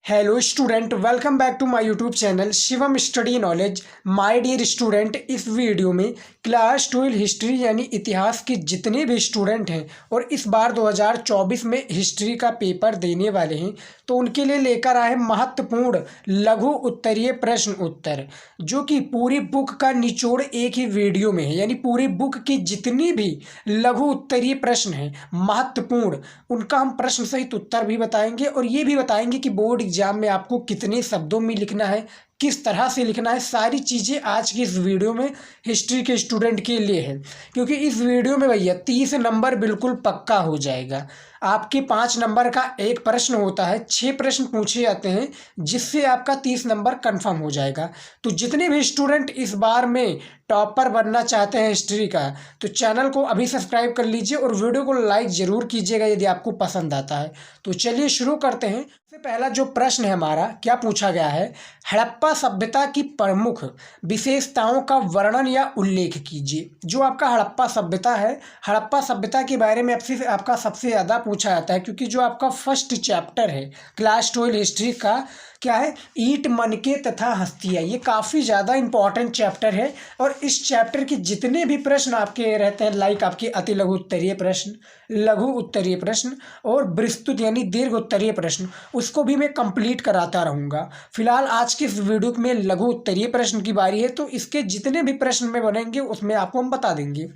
Hello student, welcome back to my YouTube channel Shivam study knowledge. My dear student, इस video में class 12 history यानी इतिहास के जितने भी स्टूडेंट हैं और इस बार 2024 में हिस्ट्री का पेपर देने वाले हैं तो उनके लिए लेकर आए महत्वपूर्ण लघु उत्तरीय प्रश्न उत्तर, जो कि पूरी बुक का निचोड़ एक ही वीडियो में है। यानी पूरी बुक की जितनी भी लघु उत्तरीय प्रश्न हैं महत्वपूर्ण, उनका हम प्रश्न सहित उत्तर भी बताएंगे और ये भी बताएंगे कि बोर्ड एग्जाम में आपको कितने शब्दों में लिखना है, किस तरह से लिखना है। सारी चीज़ें आज की इस वीडियो में हिस्ट्री के स्टूडेंट के लिए है, क्योंकि इस वीडियो में भैया 30 नंबर बिल्कुल पक्का हो जाएगा। आपके 5 नंबर का एक प्रश्न होता है, 6 प्रश्न पूछे जाते हैं, जिससे आपका 30 नंबर कंफर्म हो जाएगा। तो जितने भी स्टूडेंट इस बार में टॉपर बनना चाहते हैं हिस्ट्री का, तो चैनल को अभी सब्सक्राइब कर लीजिए और वीडियो को लाइक ज़रूर कीजिएगा यदि आपको पसंद आता है। तो चलिए शुरू करते हैं। सबसे पहला जो प्रश्न है हमारा, क्या पूछा गया है, हड़प्पा सभ्यता की प्रमुख विशेषताओं का वर्णन या उल्लेख कीजिए। जो आपका हड़प्पा सभ्यता है, हड़प्पा सभ्यता के बारे में आपका सबसे ज़्यादा पूछा जाता है, क्योंकि जो आपका फर्स्ट चैप्टर है क्लास 12 हिस्ट्री का, क्या है, ईंट मनके तथा हस्तियाँ, ये काफ़ी ज़्यादा इंपॉर्टेंट चैप्टर है। और इस चैप्टर के जितने भी प्रश्न आपके रहते हैं, लाइक आपके अति लघु उत्तरीय प्रश्न, लघु उत्तरीय प्रश्न और विस्तृत यानी दीर्घ उत्तरीय प्रश्न, उसको भी मैं कंप्लीट कराता रहूँगा। फिलहाल आज के इस वीडियो में लघु उत्तरीय प्रश्न की बारी है, तो इसके जितने भी प्रश्न में बनेंगे उसमें आपको हम बता देंगे।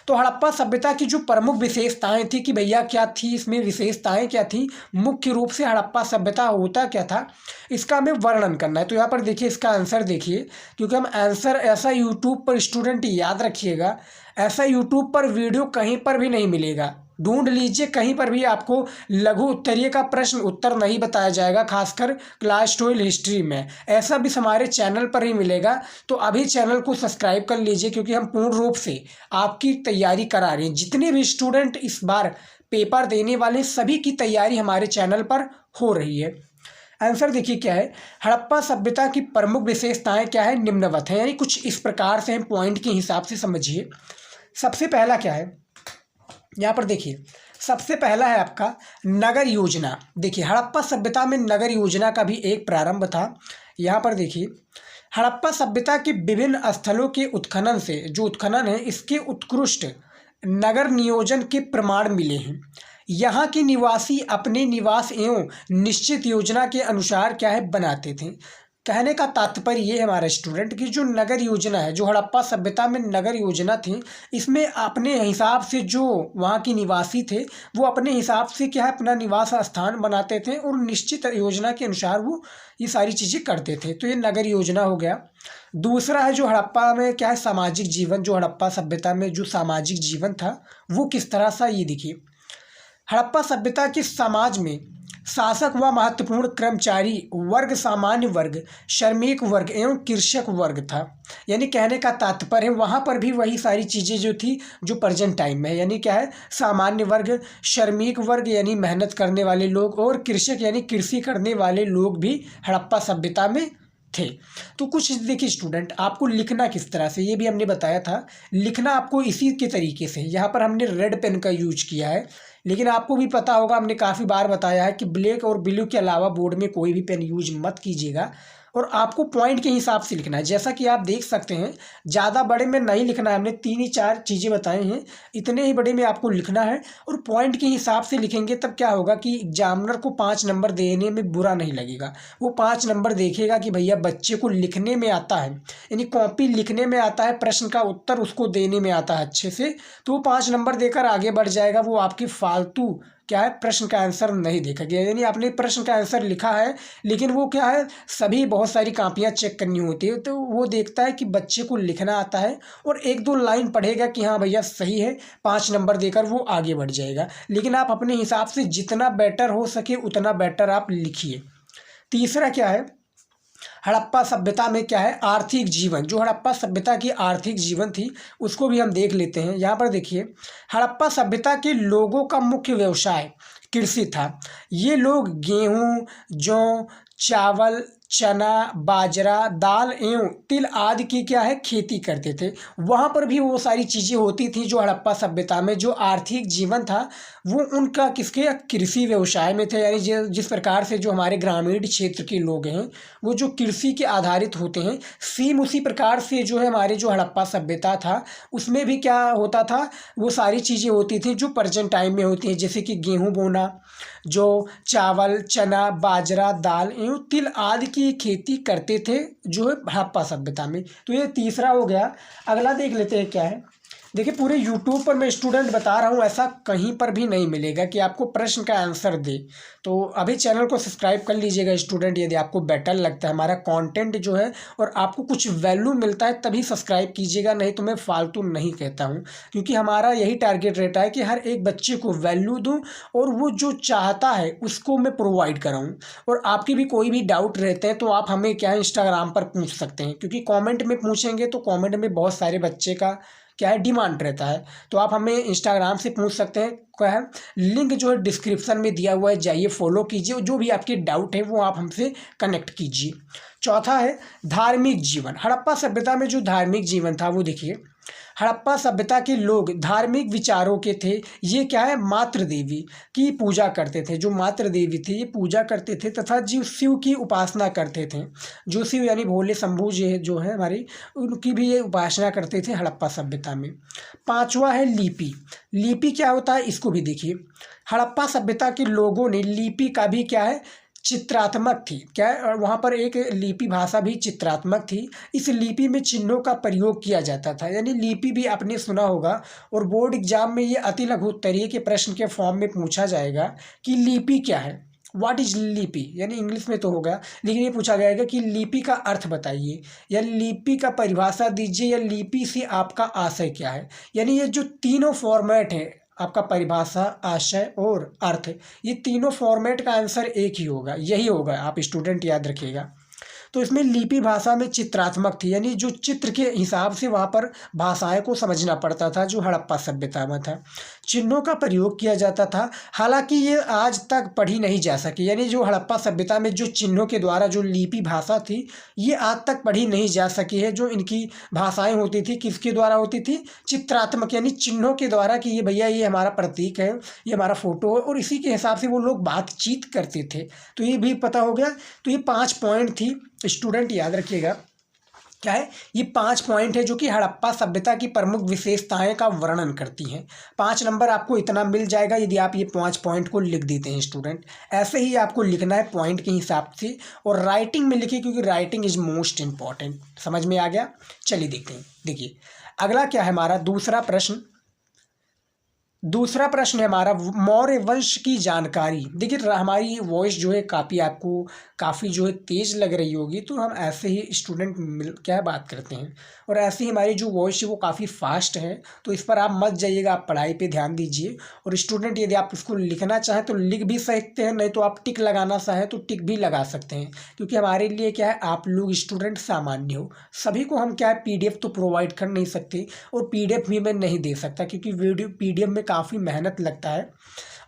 तो हड़प्पा सभ्यता की जो प्रमुख विशेषताएं थी कि भैया क्या थी, इसमें विशेषताएं क्या थी, मुख्य रूप से हड़प्पा सभ्यता होता क्या था, इसका हमें वर्णन करना है। तो यहाँ पर देखिए, इसका आंसर देखिए, क्योंकि हम आंसर ऐसा यूट्यूब पर स्टूडेंट याद रखिएगा, ऐसा यूट्यूब पर वीडियो कहीं पर भी नहीं मिलेगा। ढूंढ लीजिए, कहीं पर भी आपको लघु उत्तरीय का प्रश्न उत्तर नहीं बताया जाएगा, खासकर क्लास 12 हिस्ट्री में। ऐसा भी हमारे चैनल पर ही मिलेगा। तो अभी चैनल को सब्सक्राइब कर लीजिए, क्योंकि हम पूर्ण रूप से आपकी तैयारी करा रहे हैं। जितने भी स्टूडेंट इस बार पेपर देने वाले, सभी की तैयारी हमारे चैनल पर हो रही है। आंसर देखिए क्या है, हड़प्पा सभ्यता की प्रमुख विशेषताएं क्या है, निम्नवत है। यानी कुछ इस प्रकार से हम पॉइंट के हिसाब से समझिए। सबसे पहला क्या है, यहाँ पर देखिए, सबसे पहला है आपका नगर योजना। देखिए, हड़प्पा सभ्यता में नगर योजना का भी एक प्रारंभ था। यहाँ पर देखिए, हड़प्पा सभ्यता के विभिन्न स्थलों के उत्खनन से, जो उत्खनन है, इसके उत्कृष्ट नगर नियोजन के प्रमाण मिले हैं। यहाँ के निवासी अपने निवास एवं निश्चित योजना के अनुसार क्या है, बनाते थे। कहने का तात्पर्य ये है हमारा स्टूडेंट की जो नगर योजना है, जो हड़प्पा सभ्यता में नगर योजना थी, इसमें अपने हिसाब से जो वहाँ के निवासी थे वो अपने हिसाब से क्या है, अपना निवास स्थान बनाते थे और निश्चित योजना के अनुसार वो ये सारी चीज़ें करते थे। तो ये नगर योजना हो गया। दूसरा है जो हड़प्पा में क्या है, सामाजिक जीवन। जो हड़प्पा सभ्यता में जो सामाजिक जीवन था वो किस तरह सा, ये देखिए, हड़प्पा सभ्यता के समाज में शासक व महत्वपूर्ण कर्मचारी वर्ग, सामान्य वर्ग, श्रमिक वर्ग एवं कृषक वर्ग था। यानी कहने का तात्पर्य है वहाँ पर भी वही सारी चीज़ें जो थी जो प्रेजेंट टाइम में है। यानी क्या है, सामान्य वर्ग, श्रमिक वर्ग यानी मेहनत करने वाले लोग, और कृषक यानी कृषि करने वाले लोग भी हड़प्पा सभ्यता में थे। तो कुछ देखिए स्टूडेंट, आपको लिखना किस तरह से, ये भी हमने बताया था। लिखना आपको इसी के तरीके से, यहाँ पर हमने रेड पेन का यूज किया है, लेकिन आपको भी पता होगा, हमने काफ़ी बार बताया है कि ब्लैक और ब्लू के अलावा बोर्ड में कोई भी पेन यूज मत कीजिएगा और आपको पॉइंट के हिसाब से लिखना है। जैसा कि आप देख सकते हैं, ज़्यादा बड़े में नहीं लिखना है, हमने 3 ही 4 चीज़ें बताई हैं, इतने ही बड़े में आपको लिखना है। और पॉइंट के हिसाब से लिखेंगे तब क्या होगा कि एग्जामिनर को 5 नंबर देने में बुरा नहीं लगेगा। वो 5 नंबर देखेगा कि भैया बच्चे को लिखने में आता है, यानी कॉपी लिखने में आता है, प्रश्न का उत्तर उसको देने में आता है अच्छे से, तो वो 5 नंबर देकर आगे बढ़ जाएगा। वो आपकी फालतू क्या है, प्रश्न का आंसर नहीं देखा गया। यानी आपने प्रश्न का आंसर लिखा है, लेकिन वो क्या है, सभी बहुत सारी कापियाँ चेक करनी होती है, तो वो देखता है कि बच्चे को लिखना आता है और 1-2 लाइन पढ़ेगा कि हाँ भैया सही है, 5 नंबर देकर वो आगे बढ़ जाएगा। लेकिन आप अपने हिसाब से जितना बेटर हो सके उतना बेटर आप लिखिए। तीसरा क्या है, हड़प्पा सभ्यता में क्या है, आर्थिक जीवन। जो हड़प्पा सभ्यता की आर्थिक जीवन थी उसको भी हम देख लेते हैं। यहाँ पर देखिए, हड़प्पा सभ्यता के लोगों का मुख्य व्यवसाय कृषि था। ये लोग गेहूँ, जौ, चावल, चना, बाजरा, दाल एवं तिल आदि की क्या है खेती करते थे। वहाँ पर भी वो सारी चीज़ें होती थी जो हड़प्पा सभ्यता में जो आर्थिक जीवन था वो उनका किसके कृषि व्यवसाय में थे। यानी जिस प्रकार से जो हमारे ग्रामीण क्षेत्र के लोग हैं वो जो कृषि के आधारित होते हैं, सेम उसी प्रकार से जो है हमारे जो हड़प्पा सभ्यता था उसमें भी क्या होता था, वो सारी चीज़ें होती थी जो प्रेजेंट टाइम में होती हैं, जैसे कि गेहूँ बोना, जो चावल, चना, बाजरा, दाल एवं तिल आदि की खेती करते थे जो है हड़प्पा सभ्यता में। तो ये तीसरा हो गया। अगला देख लेते हैं क्या है। देखिए पूरे यूट्यूब पर मैं स्टूडेंट बता रहा हूँ, ऐसा कहीं पर भी नहीं मिलेगा कि आपको प्रश्न का आंसर दे। तो अभी चैनल को सब्सक्राइब कर लीजिएगा स्टूडेंट, यदि आपको बेटर लगता है हमारा कंटेंट जो है और आपको कुछ वैल्यू मिलता है तभी सब्सक्राइब कीजिएगा, नहीं तो मैं फालतू नहीं कहता हूँ। क्योंकि हमारा यही टारगेट रहता है कि हर एक बच्चे को वैल्यू दूँ और वो जो चाहता है उसको मैं प्रोवाइड कराऊँ। और आपके भी कोई भी डाउट रहते हैं तो आप हमें क्या है इंस्टाग्राम पर पूछ सकते हैं, क्योंकि कॉमेंट में पूछेंगे तो कॉमेंट में बहुत सारे बच्चे का क्या है डिमांड रहता है। तो आप हमें इंस्टाग्राम से पूछ सकते हैं, क्या है लिंक जो है डिस्क्रिप्शन में दिया हुआ है, जाइए फॉलो कीजिए, जो भी आपके डाउट है वो आप हमसे कनेक्ट कीजिए। चौथा है धार्मिक जीवन। हड़प्पा सभ्यता में जो धार्मिक जीवन था वो देखिए, हड़प्पा सभ्यता के लोग धार्मिक विचारों के थे। ये क्या है मातृ देवी की पूजा करते थे। जो मातृ देवी थी ये पूजा करते थे तथा जीव शिव की उपासना करते थे। जो शिव यानी भोले शंभू जी जो है हमारी, उनकी भी ये उपासना करते थे हड़प्पा सभ्यता में। पांचवा है लिपि। लिपि क्या होता है इसको भी देखिए। हड़प्पा सभ्यता के लोगों ने लिपि का भी क्या है चित्रात्मक थी, क्या है वहाँ पर एक लिपि भाषा भी चित्रात्मक थी। इस लिपि में चिन्हों का प्रयोग किया जाता था। यानी लिपि भी आपने सुना होगा और बोर्ड एग्जाम में ये अति लघु उत्तरीय के प्रश्न के फॉर्म में पूछा जाएगा कि लिपि क्या है, व्हाट इज लिपि, यानी इंग्लिश में तो होगा लेकिन ये पूछा जाएगा कि लिपि का अर्थ बताइए या लिपि का परिभाषा दीजिए या लिपि से आपका आशय क्या है। यानी ये जो तीनों फॉर्मेट है आपका परिभाषा, आशय और अर्थ, ये तीनों फॉर्मेट का आंसर एक ही होगा, यही होगा, आप स्टूडेंट याद रखिएगा। तो इसमें लिपि भाषा में चित्रात्मक थी, यानी जो चित्र के हिसाब से वहाँ पर भाषाएं को समझना पड़ता था जो हड़प्पा सभ्यता में था। चिन्हों का प्रयोग किया जाता था, हालांकि ये आज तक पढ़ी नहीं जा सकी। यानी जो हड़प्पा सभ्यता में जो चिन्हों के द्वारा जो लिपि भाषा थी ये आज तक पढ़ी नहीं जा सकी है। जो इनकी भाषाएं होती थी किसके द्वारा होती थी, चित्रात्मक, यानी चिन्हों के द्वारा कि ये भैया ये हमारा प्रतीक है, ये हमारा फोटो है, और इसी के हिसाब से वो लोग बातचीत करते थे। तो ये भी पता हो गया। तो ये 5 पॉइंट थी, स्टूडेंट याद रखिएगा। क्या है ये 5 पॉइंट है जो कि हड़प्पा सभ्यता की प्रमुख विशेषताएं का वर्णन करती हैं। 5 नंबर आपको इतना मिल जाएगा यदि आप ये 5 पॉइंट को लिख देते हैं स्टूडेंट। ऐसे ही आपको लिखना है पॉइंट के हिसाब से और राइटिंग में लिखिए, क्योंकि राइटिंग इज मोस्ट इंपॉर्टेंट। समझ में आ गया? चलिए देखते हैं। देखिए अगला क्या है हमारा दूसरा प्रश्न है हमारा मौर्य वंश की जानकारी। देखिए हमारी वॉइस जो है आपको काफ़ी जो है तेज़ लग रही होगी, तो हम ऐसे ही स्टूडेंट क्या बात करते हैं और ऐसे ही हमारी जो वॉइस है वो काफ़ी फास्ट है। तो इस पर आप मत जाइएगा, आप पढ़ाई पे ध्यान दीजिए। और स्टूडेंट यदि आप उसको लिखना चाहें तो लिख भी सकते हैं, नहीं तो आप टिक लगाना चाहें तो टिक भी लगा सकते हैं। क्योंकि हमारे लिए क्या है आप लोग स्टूडेंट सामान्य हो, सभी को हम क्या है PDF तो प्रोवाइड कर नहीं सकते और PDF भी मैं नहीं दे सकता, क्योंकि वीडियो PDF में काफ़ी मेहनत लगता है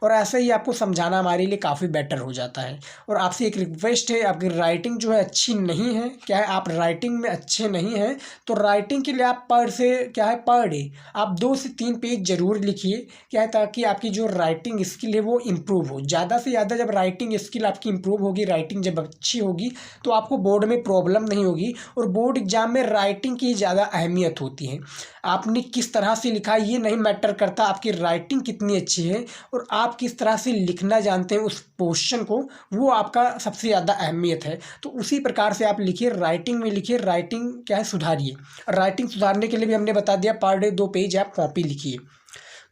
और ऐसे ही आपको समझाना हमारे लिए काफ़ी बेटर हो जाता है। और आपसे एक रिक्वेस्ट है, आपकी राइटिंग जो है अच्छी नहीं है, क्या है आप राइटिंग में अच्छे नहीं हैं, तो राइटिंग के लिए आप पर डे आप 2 से 3 पेज ज़रूर लिखिए, क्या है ताकि आपकी जो राइटिंग स्किल है वो इम्प्रूव हो। ज़्यादा से ज़्यादा जब राइटिंग स्किल आपकी इम्प्रूव होगी, राइटिंग जब अच्छी होगी तो आपको बोर्ड में प्रॉब्लम नहीं होगी। और बोर्ड एग्जाम में राइटिंग की ज़्यादा अहमियत होती है। आपने किस तरह से लिखा ये नहीं मैटर करता, आपकी राइटिंग कितनी अच्छी है और आप किस तरह से लिखना जानते हैं उस क्वेश्चन को, वो आपका सबसे ज़्यादा अहमियत है। तो उसी प्रकार से आप लिखिए, राइटिंग में लिखिए, राइटिंग क्या है सुधारिए। राइटिंग सुधारने के लिए भी हमने बता दिया, पर डे 2 पेज आप कॉपी लिखिए।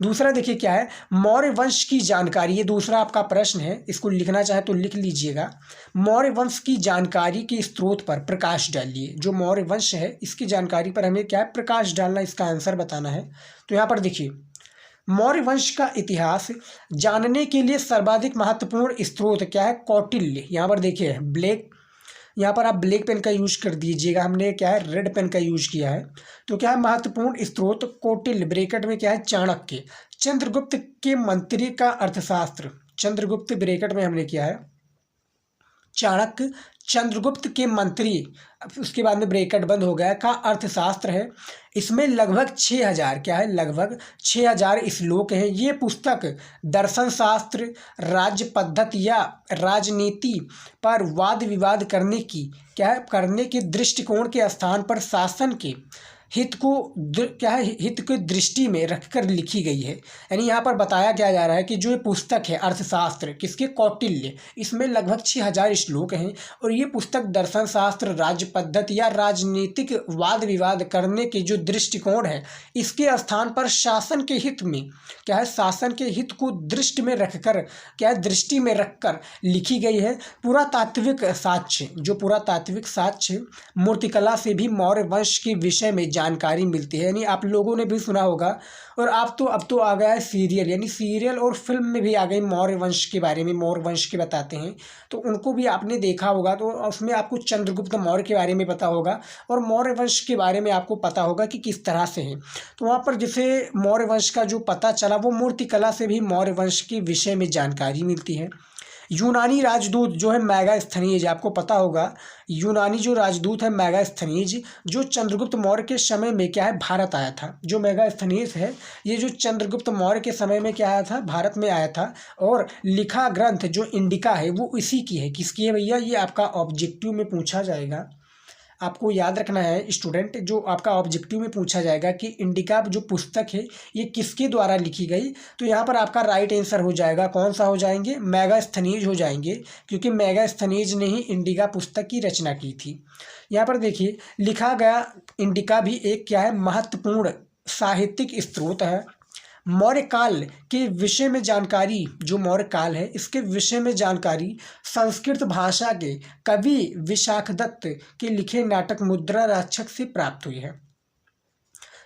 दूसरा देखिए क्या है मौर्य वंश की जानकारी, ये दूसरा आपका प्रश्न है, इसको लिखना चाहे तो लिख लीजिएगा। मौर्य वंश की जानकारी के स्रोत पर प्रकाश डालिए। जो मौर्य वंश है इसकी जानकारी पर हमें क्या है प्रकाश डालना, इसका आंसर बताना है। तो यहाँ पर देखिए मौर्य वंश का इतिहास जानने के लिए सर्वाधिक महत्वपूर्ण स्रोत क्या है, कौटिल्य। यहाँ पर देखिए ब्लैक, यहाँ पर आप ब्लैक पेन का यूज कर दीजिएगा, हमने क्या है रेड पेन का यूज किया है। तो क्या है महत्वपूर्ण स्रोत कौटिल्य, ब्रैकेट में क्या है चाणक्य, चंद्रगुप्त के मंत्री का अर्थशास्त्र, चंद्रगुप्त ब्रैकेट में हमने किया है चाणक्य चंद्रगुप्त के मंत्री, उसके बाद में ब्रैकेट बंद हो गया, का अर्थशास्त्र है। इसमें लगभग 6000 क्या है, लगभग 6000 श्लोक हैं। ये पुस्तक दर्शन शास्त्र, राज्य पद्धति या राजनीति पर वाद विवाद करने की क्या है, करने के दृष्टिकोण के स्थान पर शासन के हित को क्या है, हित की दृष्टि में रखकर लिखी गई है। यानी यहाँ पर बताया क्या जा रहा है कि जो ये पुस्तक है अर्थशास्त्र किसके, कौटिल्य, इसमें लगभग 6000 श्लोक हैं और ये पुस्तक दर्शन शास्त्र, राज्य पद्धति या राजनीतिक वाद विवाद करने के जो दृष्टिकोण है इसके स्थान पर शासन के हित में क्या है, शासन के हित को दृष्टि में रखकर क्या है, दृष्टि में रखकर लिखी गई है। पुरातात्विक साक्ष्य, जो पुरातात्विक साक्ष्य मूर्तिकला से भी मौर्य वंश के विषय में जानकारी मिलती है। यानी आप लोगों ने भी सुना होगा और आप तो अब तो आ गया है सीरियल, यानी सीरियल और फिल्म में भी आ गई मौर्य वंश के बारे में, मौर्य वंश के बताते हैं तो उनको भी आपने देखा होगा। तो उसमें आपको चंद्रगुप्त मौर्य के बारे में पता होगा और मौर्य वंश के बारे में आपको पता होगा कि किस तरह से है। तो वहाँ पर जैसे मौर्य वंश का जो पता चला वो मूर्तिकला से भी मौर्य वंश के विषय में जानकारी मिलती है। यूनानी राजदूत जो है मेगास्थनीज, आपको पता होगा यूनानी जो राजदूत है मेगास्थनीज, जो चंद्रगुप्त मौर्य के समय में क्या है, भारत आया था। जो मेगास्थनीज है ये जो चंद्रगुप्त मौर्य के समय में क्या आया था, भारत में आया था। और लिखा ग्रंथ जो इंडिका है वो इसी की है। किसकी है भैया, ये आपका ऑब्जेक्टिव में पूछा जाएगा। आपको याद रखना है स्टूडेंट, जो आपका ऑब्जेक्टिव में पूछा जाएगा कि इंडिका जो पुस्तक है ये किसके द्वारा लिखी गई, तो यहाँ पर आपका राइट आंसर हो जाएगा, कौन सा हो जाएंगे, मेगास्थनीज हो जाएंगे, क्योंकि मेगास्थनीज ने ही इंडिका पुस्तक की रचना की थी। यहाँ पर देखिए लिखा गया इंडिका भी एक क्या है, महत्वपूर्ण साहित्यिक स्रोत है। मौर्य काल के विषय में जानकारी, जो मौर्य काल है इसके विषय में जानकारी संस्कृत भाषा के कवि विशाखदत्त के लिखे नाटक मुद्रा रक्षक से प्राप्त हुई है।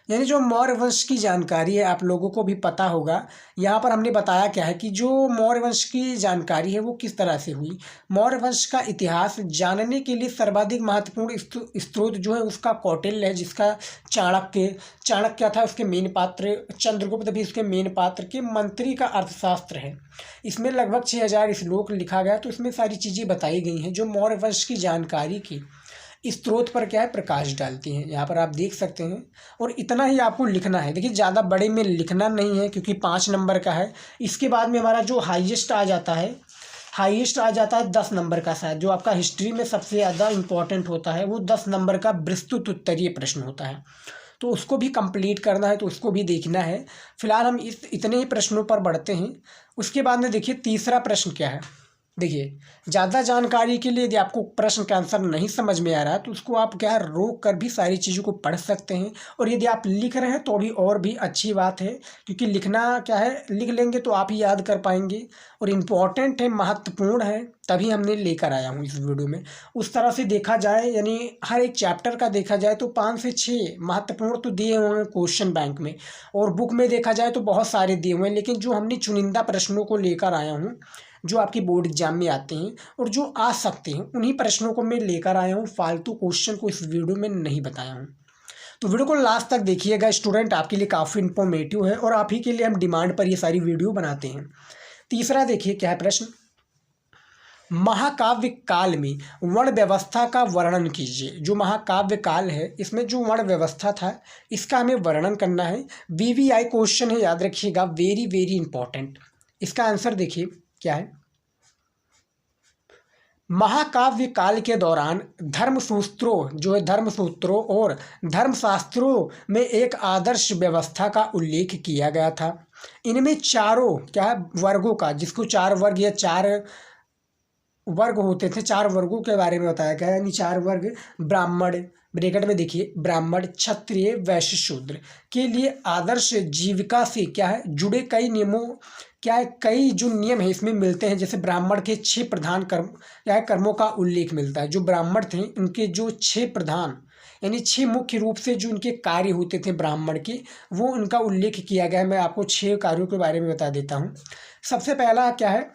यानी जो मौर्य वंश की जानकारी है आप लोगों को भी पता होगा। यहाँ पर हमने बताया क्या है कि जो मौर्य वंश की जानकारी है वो किस तरह से हुई। मौर्य वंश का इतिहास जानने के लिए सर्वाधिक महत्वपूर्ण स्रोत जो है उसका कौटिल्य है, जिसका चाणक्य था उसके मेन पात्र, चंद्रगुप्त भी उसके मेन पात्र के मंत्री का अर्थशास्त्र है। इसमें लगभग 6000 श्लोक लिखा गया। तो इसमें सारी चीज़ें बताई गई हैं जो मौर्य वंश की जानकारी की स्रोत पर क्या है, प्रकाश डालती हैं। यहाँ पर आप देख सकते हैं और इतना ही आपको लिखना है। देखिए ज़्यादा बड़े में लिखना नहीं है क्योंकि 5 नंबर का है। इसके बाद में हमारा जो हाईएस्ट आ जाता है, हाईएस्ट आ जाता है 10 नंबर का शायद, जो आपका हिस्ट्री में सबसे ज़्यादा इंपॉर्टेंट होता है वो 10 नंबर का विस्तृत उत्तरीय प्रश्न होता है। तो उसको भी कंप्लीट करना है, तो उसको भी देखना है। फिलहाल हम इतने ही प्रश्नों पर बढ़ते हैं। उसके बाद में देखिए तीसरा प्रश्न क्या है। देखिए ज़्यादा जानकारी के लिए यदि आपको प्रश्न का आंसर नहीं समझ में आ रहा है तो उसको आप क्या है, रोक कर भी सारी चीज़ों को पढ़ सकते हैं। और यदि आप लिख रहे हैं तो अभी और भी अच्छी बात है, क्योंकि लिखना क्या है, लिख लेंगे तो आप ही याद कर पाएंगे और इम्पॉर्टेंट है, महत्वपूर्ण है, तभी हमने लेकर आया हूँ इस वीडियो में। उस तरह से देखा जाए, यानी हर एक चैप्टर का देखा जाए तो 5 से 6 महत्वपूर्ण तो दिए हुए हैं क्वेश्चन बैंक में, और बुक में देखा जाए तो बहुत सारे दिए हुए हैं। लेकिन जो हमने चुनिंदा प्रश्नों को लेकर आया हूँ जो आपकी बोर्ड एग्जाम में आते हैं और जो आ सकते हैं, उन्हीं प्रश्नों को मैं लेकर आया हूँ। फालतू क्वेश्चन को इस वीडियो में नहीं बताया हूँ। तो वीडियो को लास्ट तक देखिएगा स्टूडेंट, आपके लिए काफ़ी इन्फॉर्मेटिव है और आप ही के लिए हम डिमांड पर ये सारी वीडियो बनाते हैं। तीसरा देखिए क्या है प्रश्न, महाकाव्य काल में वर्ण व्यवस्था का वर्णन कीजिए। जो महाकाव्य काल है इसमें जो वर्ण व्यवस्था था इसका हमें वर्णन करना है। VVI क्वेश्चन है, याद रखिएगा, वेरी वेरी इंपॉर्टेंट। इसका आंसर देखिए क्या है, महाकाव्य काल के दौरान धर्मसूत्रों, जो है धर्मसूत्रों और धर्मशास्त्रों में एक आदर्श व्यवस्था का उल्लेख किया गया था। इनमें चारों क्या है, वर्गों का, जिसको 4 वर्ग या 4 वर्ग होते थे, 4 वर्गों के बारे में बताया गया है। यानी 4 वर्ग, ब्राह्मण, ब्रैकेट में देखिए ब्राह्मण, क्षत्रिय, वैश्य, शूद्र के लिए आदर्श जीविका से क्या है जुड़े कई नियमों, क्या है, कई जो नियम है इसमें मिलते हैं। जैसे ब्राह्मण के 6 प्रधान कर्म या कर्मों का उल्लेख मिलता है। जो ब्राह्मण थे उनके जो 6 प्रधान यानी 6 मुख्य रूप से जो उनके कार्य होते थे ब्राह्मण के, वो उनका उल्लेख किया गया है। मैं आपको 6 कार्यों के बारे में बता देता हूँ। सबसे पहला क्या है,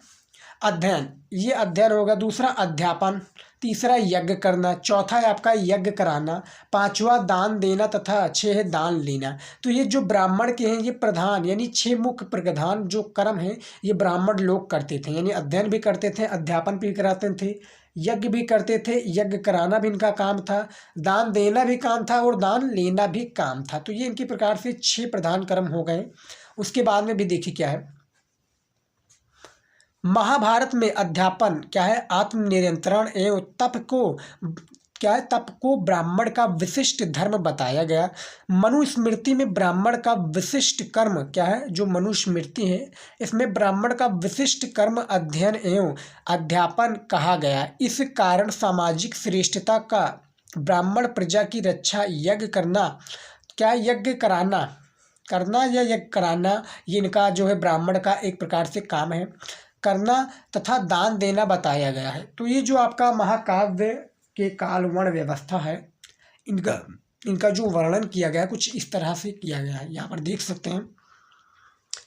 अध्ययन, ये अध्ययन होगा। दूसरा अध्यापन, तीसरा यज्ञ करना, चौथा है आपका यज्ञ कराना, पांचवा दान देना तथा 6 है दान लेना। तो ये जो ब्राह्मण के हैं ये प्रधान यानी 6 मुख्य प्रधान जो कर्म हैं ये ब्राह्मण लोग करते थे, यानी अध्ययन भी करते थे, अध्यापन भी कराते थे, यज्ञ भी करते थे, यज्ञ कराना भी इनका काम था, दान देना भी काम था और दान लेना भी काम था। तो ये इनकी प्रकार से 6 प्रधान कर्म हो गए। उसके बाद में भी देखिए क्या है, महाभारत में अध्यापन क्या है, आत्मनियंत्रण एवं तप को क्या है, तप को ब्राह्मण का विशिष्ट धर्म बताया गया। मनुस्मृति में ब्राह्मण का विशिष्ट कर्म क्या है, जो मनुस्मृति है इसमें ब्राह्मण का विशिष्ट कर्म अध्ययन एवं अध्यापन कहा गया। इस कारण सामाजिक श्रेष्ठता का ब्राह्मण प्रजा की रक्षा यज्ञ करना क्या, यज्ञ कराना करना या यज्ञ कराना ये इनका जो है ब्राह्मण का एक प्रकार से काम है, करना तथा दान देना बताया गया है। तो ये जो आपका महाकाव्य के काल वर्ण व्यवस्था है इनका जो वर्णन किया गया है कुछ इस तरह से किया गया है। यहाँ पर देख सकते हैं,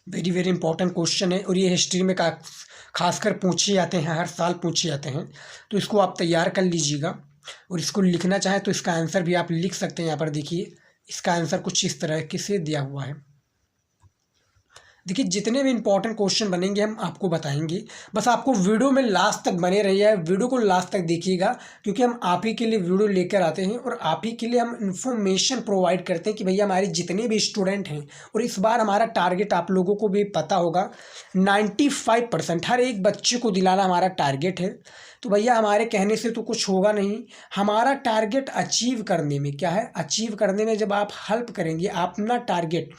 वेरी वेरी इंपॉर्टेंट क्वेश्चन है और ये हिस्ट्री में खासकर पूछे जाते हैं, हर साल पूछे जाते हैं। तो इसको आप तैयार कर लीजिएगा और इसको लिखना चाहें तो इसका आंसर भी आप लिख सकते हैं। यहाँ पर देखिए इसका आंसर कुछ इस तरह से दिया हुआ है। देखिए जितने भी इंपॉर्टेंट क्वेश्चन बनेंगे हम आपको बताएंगे, बस आपको वीडियो में लास्ट तक बने रहिए, वीडियो को लास्ट तक देखिएगा क्योंकि हम आप ही के लिए वीडियो लेकर आते हैं और आप ही के लिए हम इंफॉर्मेशन प्रोवाइड करते हैं कि भैया हमारे जितने भी स्टूडेंट हैं, और इस बार हमारा टारगेट आप लोगों को भी पता होगा 95% हर एक बच्चे को दिलाना हमारा टारगेट है। तो भैया हमारे कहने से तो कुछ होगा नहीं, हमारा टारगेट अचीव करने में क्या है, अचीव करने में जब आप हेल्प करेंगे अपना टारगेट,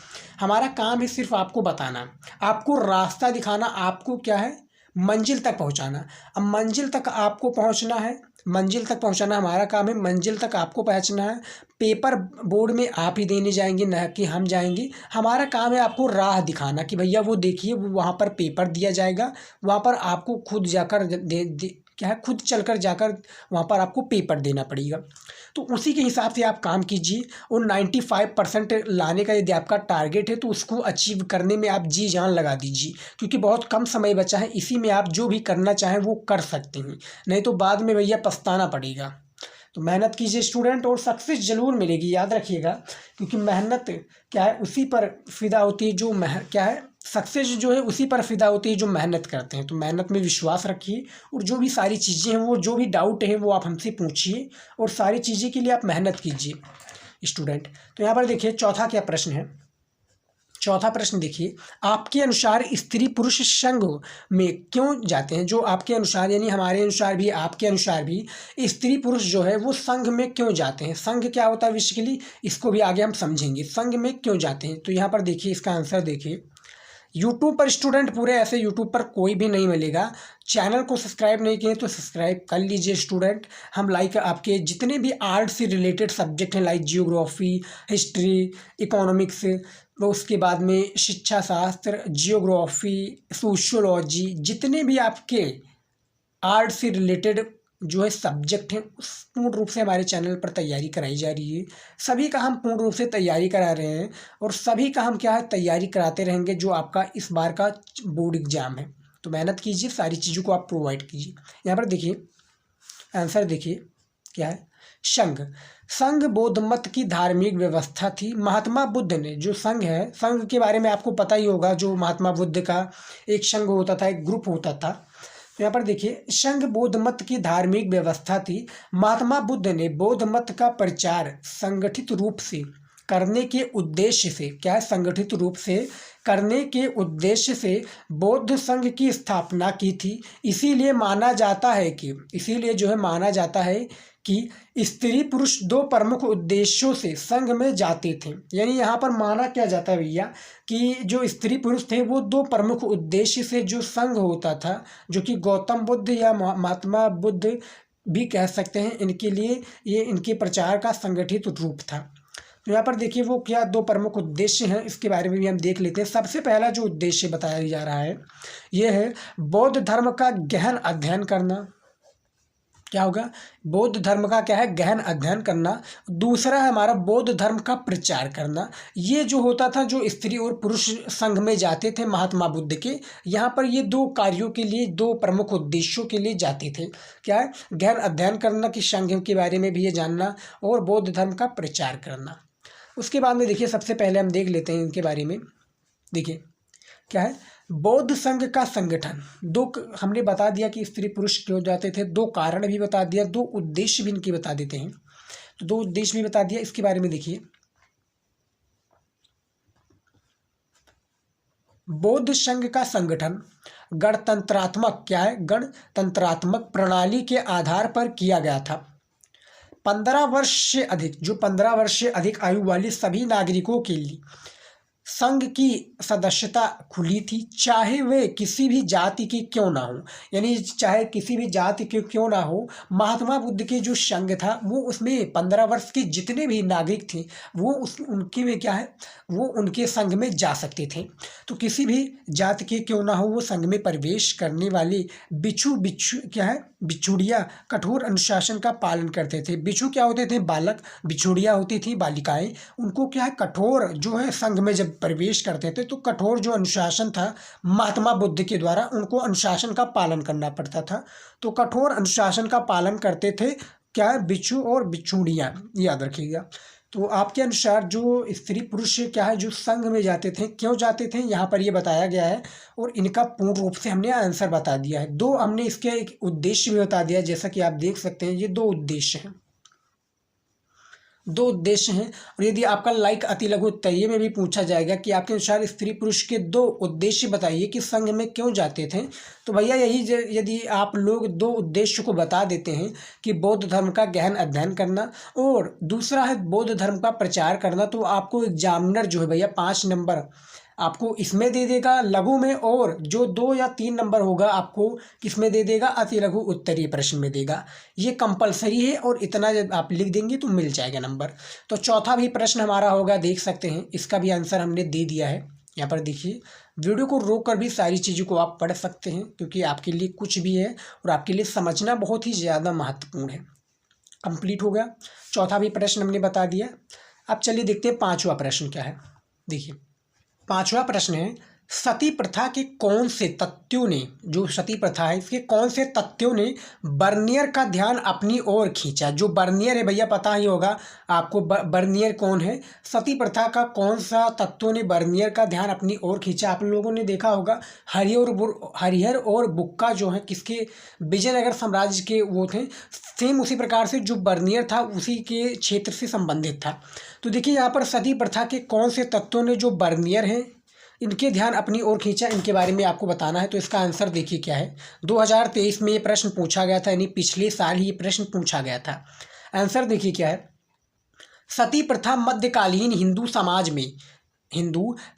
हमारा काम है सिर्फ आपको बताना, आपको रास्ता दिखाना, आपको क्या है मंजिल तक पहुंचाना। अब मंजिल तक आपको पहुंचना है, मंजिल तक पहुंचाना हमारा काम है, मंजिल तक आपको पहुंचना है। पेपर बोर्ड में आप ही देने जाएंगे न कि हम जाएंगे, हमारा काम है आपको राह दिखाना कि भैया वो देखिए वो वहाँ पर पेपर दिया जाएगा, वहाँ पर आपको खुद जाकर क्या है खुद चलकर जाकर वहाँ पर आपको पेपर देना पड़ेगा। तो उसी के हिसाब से आप काम कीजिए और 95% लाने का यदि आपका टारगेट है तो उसको अचीव करने में आप जी जान लगा दीजिए क्योंकि बहुत कम समय बचा है। इसी में आप जो भी करना चाहें वो कर सकते हैं, नहीं तो बाद में भैया पछताना पड़ेगा। तो मेहनत कीजिए स्टूडेंट और सक्सेस ज़रूर मिलेगी, याद रखिएगा, क्योंकि मेहनत क्या है उसी पर फिदा होती है जो क्या है सक्सेस जो है उसी पर फिदा होती है जो मेहनत करते हैं। तो मेहनत में विश्वास रखिए और जो भी सारी चीज़ें हैं वो जो भी डाउट है वो आप हमसे पूछिए और सारी चीज़ें के लिए आप मेहनत कीजिए स्टूडेंट। तो यहाँ पर देखिए चौथा क्या प्रश्न है, चौथा प्रश्न देखिए, आपके अनुसार स्त्री पुरुष संघ में क्यों जाते हैं। जो आपके अनुसार यानी हमारे अनुसार भी आपके अनुसार भी स्त्री पुरुष जो है वो संघ में क्यों जाते हैं। संघ क्या होता है बेसिकली, इसको भी आगे हम समझेंगे, संघ में क्यों जाते हैं। तो यहाँ पर देखिए इसका आंसर देखिए, यूट्यूब पर स्टूडेंट पूरे ऐसे यूट्यूब पर कोई भी नहीं मिलेगा। चैनल को सब्सक्राइब नहीं किए तो सब्सक्राइब कर लीजिए स्टूडेंट। हम लाइक आपके जितने भी आर्ट से रिलेटेड सब्जेक्ट हैं लाइक जियोग्राफी, हिस्ट्री, इकोनॉमिक्स, उसके बाद में शिक्षा शास्त्र, जियोग्राफी, सोशियोलॉजी, जितने भी आपके आर्ट से रिलेटेड जो है सब्जेक्ट हैं पूर्ण रूप से हमारे चैनल पर तैयारी कराई जा रही है। सभी का हम पूर्ण रूप से तैयारी करा रहे हैं और सभी का हम क्या है तैयारी कराते रहेंगे जो आपका इस बार का बोर्ड एग्जाम है। तो मेहनत कीजिए, सारी चीज़ों को आप प्रोवाइड कीजिए। यहाँ पर देखिए आंसर देखिए क्या है, संघ। संघ बौद्ध मत की धार्मिक व्यवस्था थी। महात्मा बुद्ध ने जो संघ है, संघ के बारे में आपको पता ही होगा, जो महात्मा बुद्ध का एक संघ होता था, एक ग्रुप होता था। तो यहाँ पर देखिए संघ बौद्ध मत की धार्मिक व्यवस्था थी। महात्मा बुद्ध ने बौद्ध मत का प्रचार संगठित रूप से करने के उद्देश्य से क्या है, संगठित रूप से करने के उद्देश्य से बौद्ध संघ की स्थापना की थी। इसीलिए जो है माना जाता है कि स्त्री पुरुष दो प्रमुख उद्देश्यों से संघ में जाते थे। यानी यहाँ पर माना क्या जाता है भैया कि जो स्त्री पुरुष थे वो दो प्रमुख उद्देश्य से जो संघ होता था, जो कि गौतम बुद्ध या महात्मा बुद्ध भी कह सकते हैं, इनके लिए ये इनके प्रचार का संगठित रूप था। तो यहाँ पर देखिए वो क्या दो प्रमुख उद्देश्य हैं, इसके बारे में भी हम देख लेते हैं। सबसे पहला जो उद्देश्य बताया जा रहा है ये है बौद्ध धर्म का गहन अध्ययन करना। क्या होगा, बौद्ध धर्म का क्या है, गहन अध्ययन करना। दूसरा है हमारा बौद्ध धर्म का प्रचार करना। ये जो होता था, जो स्त्री और पुरुष संघ में जाते थे महात्मा बुद्ध के, यहाँ पर ये दो कार्यों के लिए, दो प्रमुख उद्देश्यों के लिए जाते थे। क्या है, गहन अध्ययन करना कि संघ के बारे में भी ये जानना, और बौद्ध धर्म का प्रचार करना। उसके बाद में देखिए, सबसे पहले हम देख लेते हैं इनके बारे में। देखिए क्या है, बौद्ध संघ का संगठन। हमने बता दिया कि स्त्री पुरुष क्यों जाते थे, दो कारण भी बता दिया, दो उद्देश्य भी इनके बता देते हैं। तो दो उद्देश्य भी बता दिया, इसके बारे में देखिए। बौद्ध संघ का संगठन गणतंत्रात्मक, क्या है, गणतंत्रात्मक प्रणाली के आधार पर किया गया था। 15 वर्ष से अधिक, जो 15 वर्ष से अधिक आयु वाले सभी नागरिकों के लिए संघ की सदस्यता खुली थी, चाहे वे किसी भी जाति के क्यों ना हो। यानी चाहे किसी भी जाति के क्यों ना हो, महात्मा बुद्ध के जो संघ था वो उसमें 15 वर्ष के जितने भी नागरिक थे वो उनके में क्या है, वो उनके संघ में जा सकते थे। तो किसी भी जाति के क्यों ना हो वो संघ में प्रवेश करने वाले बिच्छू क्या है, बिछुड़िया कठोर अनुशासन का पालन करते थे। बिच्छू क्या होते थे, बालक, बिछुड़िया होती थी बालिकाएं। उनको क्या है, कठोर जो है संघ में जब प्रवेश करते थे तो कठोर जो अनुशासन था महात्मा बुद्ध के द्वारा, उनको अनुशासन का पालन करना पड़ता था। तो कठोर अनुशासन का पालन करते थे क्या है, बिच्छू और बिछुड़ियाँ, याद रखिएगा। तो आपके अनुसार जो स्त्री पुरुष क्या है, जो संघ में जाते थे, क्यों जाते थे, यहाँ पर ये बताया गया है। और इनका पूर्ण रूप से हमने आंसर बता दिया है। दो हमने इसके एक उद्देश्य भी बता दिया, जैसा कि आप देख सकते हैं ये दो उद्देश्य हैं, दो उद्देश्य हैं। और यदि आपका लाइक अति लघु उत्तरीय में भी पूछा जाएगा कि आपके अनुसार स्त्री पुरुष के दो उद्देश्य बताइए कि संघ में क्यों जाते थे, तो भैया यही, यदि आप लोग दो उद्देश्य को बता देते हैं कि बौद्ध धर्म का गहन अध्ययन करना और दूसरा है बौद्ध धर्म का प्रचार करना, तो आपको एग्जामिनर जो है भैया 5 नंबर आपको इसमें दे देगा लघु में, और जो 2 या 3 नंबर होगा आपको किसमें दे देगा, अति लघु उत्तरीय प्रश्न में देगा। ये कंपलसरी है, और इतना जब आप लिख देंगे तो मिल जाएगा नंबर। तो चौथा भी प्रश्न हमारा होगा, देख सकते हैं, इसका भी आंसर हमने दे दिया है। यहाँ पर देखिए, वीडियो को रोक कर भी सारी चीज़ों को आप पढ़ सकते हैं, क्योंकि आपके लिए कुछ भी है और आपके लिए समझना बहुत ही ज़्यादा महत्वपूर्ण है। कंप्लीट हो गया, चौथा भी प्रश्न हमने बता दिया। अब चलिए देखते हैं 5वां प्रश्न क्या है। देखिए 5वां प्रश्न है, सती प्रथा के कौन से तथ्यों ने, जो सती प्रथा है इसके कौन से तथ्यों ने बर्नियर का ध्यान अपनी ओर खींचा। जो बर्नियर है भैया पता ही होगा आपको, बर्नियर कौन है, सती प्रथा का कौन सा तथ्यों ने बर्नियर का ध्यान अपनी ओर खींचा। आप लोगों ने देखा होगा हरिहर और बुक्का जो है किसके, विजयनगर साम्राज्य के वो थे। सेम उसी प्रकार से जो बर्नियर था उसी के क्षेत्र से संबंधित था। तो देखिए यहाँ पर सती प्रथा के कौन से तत्वों ने जो बर्नियर हैं इनके ध्यान अपनी ओर खींचा, इनके बारे में आपको बताना है। तो इसका आंसर देखिए क्या है। 2023 में ये प्रश्न पूछा गया था, यानी पिछले साल ही ये प्रश्न पूछा गया था। आंसर देखिए क्या है, सती प्रथा मध्यकालीन हिंदू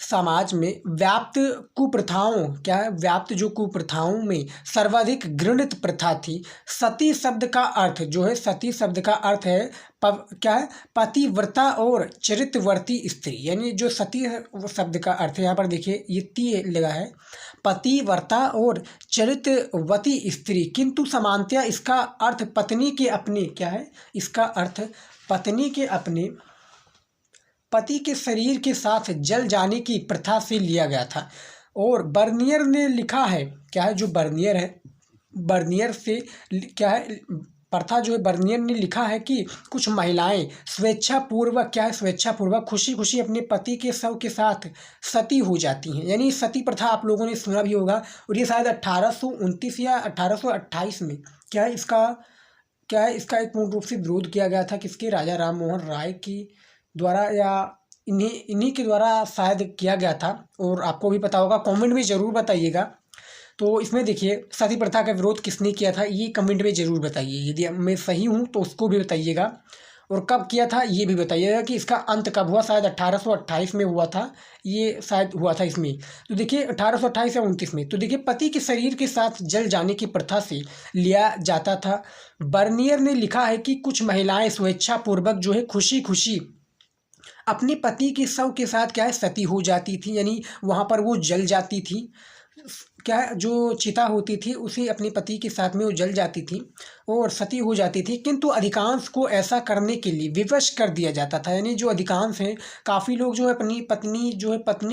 समाज में व्याप्त कुप्रथाओं, क्या है, व्याप्त जो कुप्रथाओं में सर्वाधिक घृणित प्रथा थी। सती शब्द का अर्थ जो है, सती शब्द का अर्थ है क्या है, पतिव्रता और चरित्रवर्ती स्त्री। यानी जो सती शब्द का अर्थ है, यहाँ पर देखिए ये ती लगा है, पतिव्रता और चरित्रवती स्त्री, किंतु समानतया इसका अर्थ पत्नी के अपने, क्या है, इसका अर्थ पत्नी के अपने पति के शरीर के साथ जल जाने की प्रथा से लिया गया था। और बर्नियर ने लिखा है, क्या है, जो बर्नियर है, बर्नियर से क्या है, प्रथा जो है, बर्नियर ने लिखा है कि कुछ महिलाएं स्वेच्छापूर्वक, क्या है, स्वेच्छापूर्वक खुशी खुशी अपने पति के शव के साथ सती हो जाती हैं। यानी सती प्रथा आप लोगों ने सुना भी होगा, और ये शायद 1829 या 1828 में क्या है, इसका एक पूर्ण रूप से विरोध किया गया था। किसके, राजा राम मोहन राय की द्वारा, या इन्हीं के द्वारा शायद किया गया था। और आपको भी पता होगा, कमेंट में ज़रूर बताइएगा। तो इसमें देखिए सती प्रथा का विरोध किसने किया था, ये कमेंट में ज़रूर बताइए। यदि मैं सही हूँ तो उसको भी बताइएगा, और कब किया था ये भी बताइएगा कि इसका अंत कब हुआ। शायद 1828 में हुआ था, ये शायद हुआ था इसमें। तो देखिए 1828 या 29 में। तो देखिए पति के शरीर के साथ जल जाने की प्रथा से लिया जाता था। बर्नियर ने लिखा है कि कुछ महिलाएं स्वेच्छापूर्वक जो है खुशी खुशी अपने पति के शव के साथ क्या है, सती हो जाती थी, यानी वहाँ पर वो जल जाती थी। क्या है जो चिता होती थी उसे अपने पति के साथ में वो जल जाती थी और सती हो जाती थी, किंतु अधिकांश को ऐसा करने के लिए विवश कर दिया जाता था। यानी जो अधिकांश हैं, काफ़ी लोग जो है अपनी पत्नी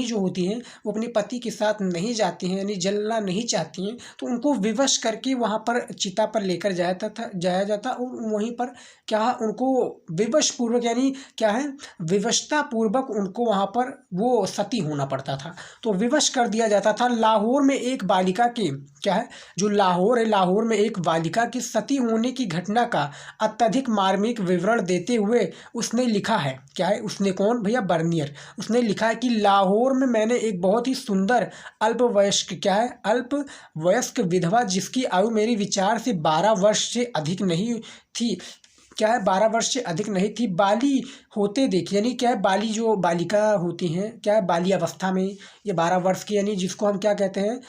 जो होती है वो अपने पति के साथ नहीं जाती हैं, यानी जलना नहीं चाहती हैं, तो उनको विवश करके वहाँ पर चिता पर लेकर जाया जाता और वहीं पर क्या उनको विवश पूर्वक यानी क्या है विवशता पूर्वक उनको वहाँ पर वो सती होना पड़ता था, तो विवश कर दिया जाता था। लाहौर में एक बालिका की क्या है जो लाहौर है, लाहौर में एक बालिका की सती होने की घटना का अत्यधिक मार्मिक विवरण देते हुए उसने लिखा है, क्या है उसने, कौन भैया, बर्नियर, उसने लिखा है कि लाहौर में मैंने एक बहुत ही सुंदर अल्पवयस्क क्या है अल्पवयस्क विधवा जिसकी आयु मेरी विचार से 12 वर्ष से अधिक नहीं थी, क्या है 12 वर्ष से अधिक नहीं थी, बाली होते देखी। यानी क्या है बाली जो बालिका होती हैं, क्या है बाली अवस्था में ये 12 वर्ष की, यानी जिसको हम क्या कहते हैं,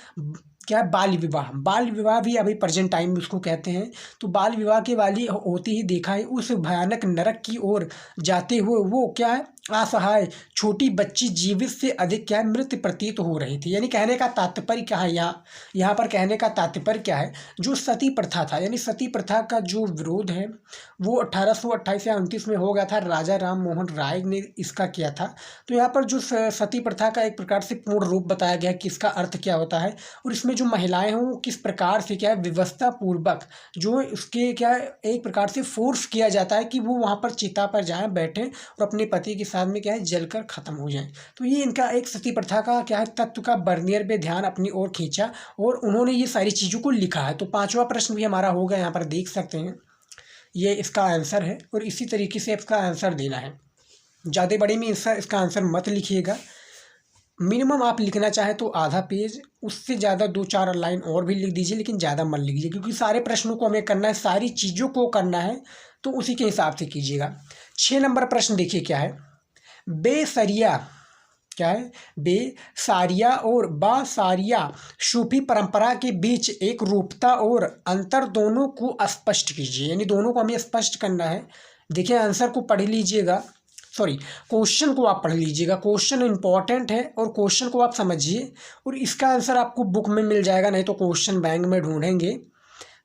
क्या है बाल विवाह भी अभी प्रेजेंट टाइम में उसको कहते हैं। तो बाल विवाह के वाली होते ही देखा है उस भयानक नरक की ओर जाते हुए वो क्या है असहाय छोटी बच्ची जीवित से अधिक क्या है मृत प्रतीत हो रही थी। यानी कहने का तात्पर्य क्या है, यहाँ पर कहने का तात्पर्य क्या है, जो सती प्रथा था, यानी सती प्रथा का जो विरोध है वो 1828 या 29 में हो गया था, राजा राम मोहन राय ने इसका किया था। तो यहाँ पर जो सती प्रथा का एक प्रकार से पूर्ण रूप बताया गया कि इसका अर्थ क्या होता है और इसमें जो महिलाएं हों वो किस प्रकार से क्या है व्यवस्था पूर्वक जो उसके क्या है एक प्रकार से फोर्स किया जाता है कि वो वहाँ पर चिता पर जाएं, बैठें और अपने पति के साथ में क्या है जलकर ख़त्म हो जाएं। तो ये इनका एक सती प्रथा का क्या है तत्व का बर्नियर पे ध्यान अपनी ओर खींचा और उन्होंने ये सारी चीज़ों को लिखा है। तो 5वां प्रश्न भी हमारा होगा, यहाँ पर देख सकते हैं ये इसका आंसर है और इसी तरीके से इसका आंसर देना है। ज़्यादा बड़े में इसका आंसर मत लिखिएगा, मिनिमम आप लिखना चाहें तो आधा पेज, उससे ज़्यादा 2-4 लाइन और भी लिख दीजिए, लेकिन ज़्यादा मत लिखिए क्योंकि सारे प्रश्नों को हमें करना है, सारी चीज़ों को करना है, तो उसी के हिसाब से कीजिएगा। 6 नंबर प्रश्न देखिए क्या है, बेसरिया क्या है बेसारिया और बासारिया सूफी परंपरा के बीच एक रूपता और अंतर दोनों को स्पष्ट कीजिए। यानी दोनों को हमें स्पष्ट करना है। देखिए आंसर को पढ़ लीजिएगा, सॉरी क्वेश्चन को आप पढ़ लीजिएगा, क्वेश्चन इंपॉर्टेंट है और क्वेश्चन को आप समझिए और इसका आंसर आपको बुक में मिल जाएगा, नहीं तो क्वेश्चन बैंक में ढूंढेंगे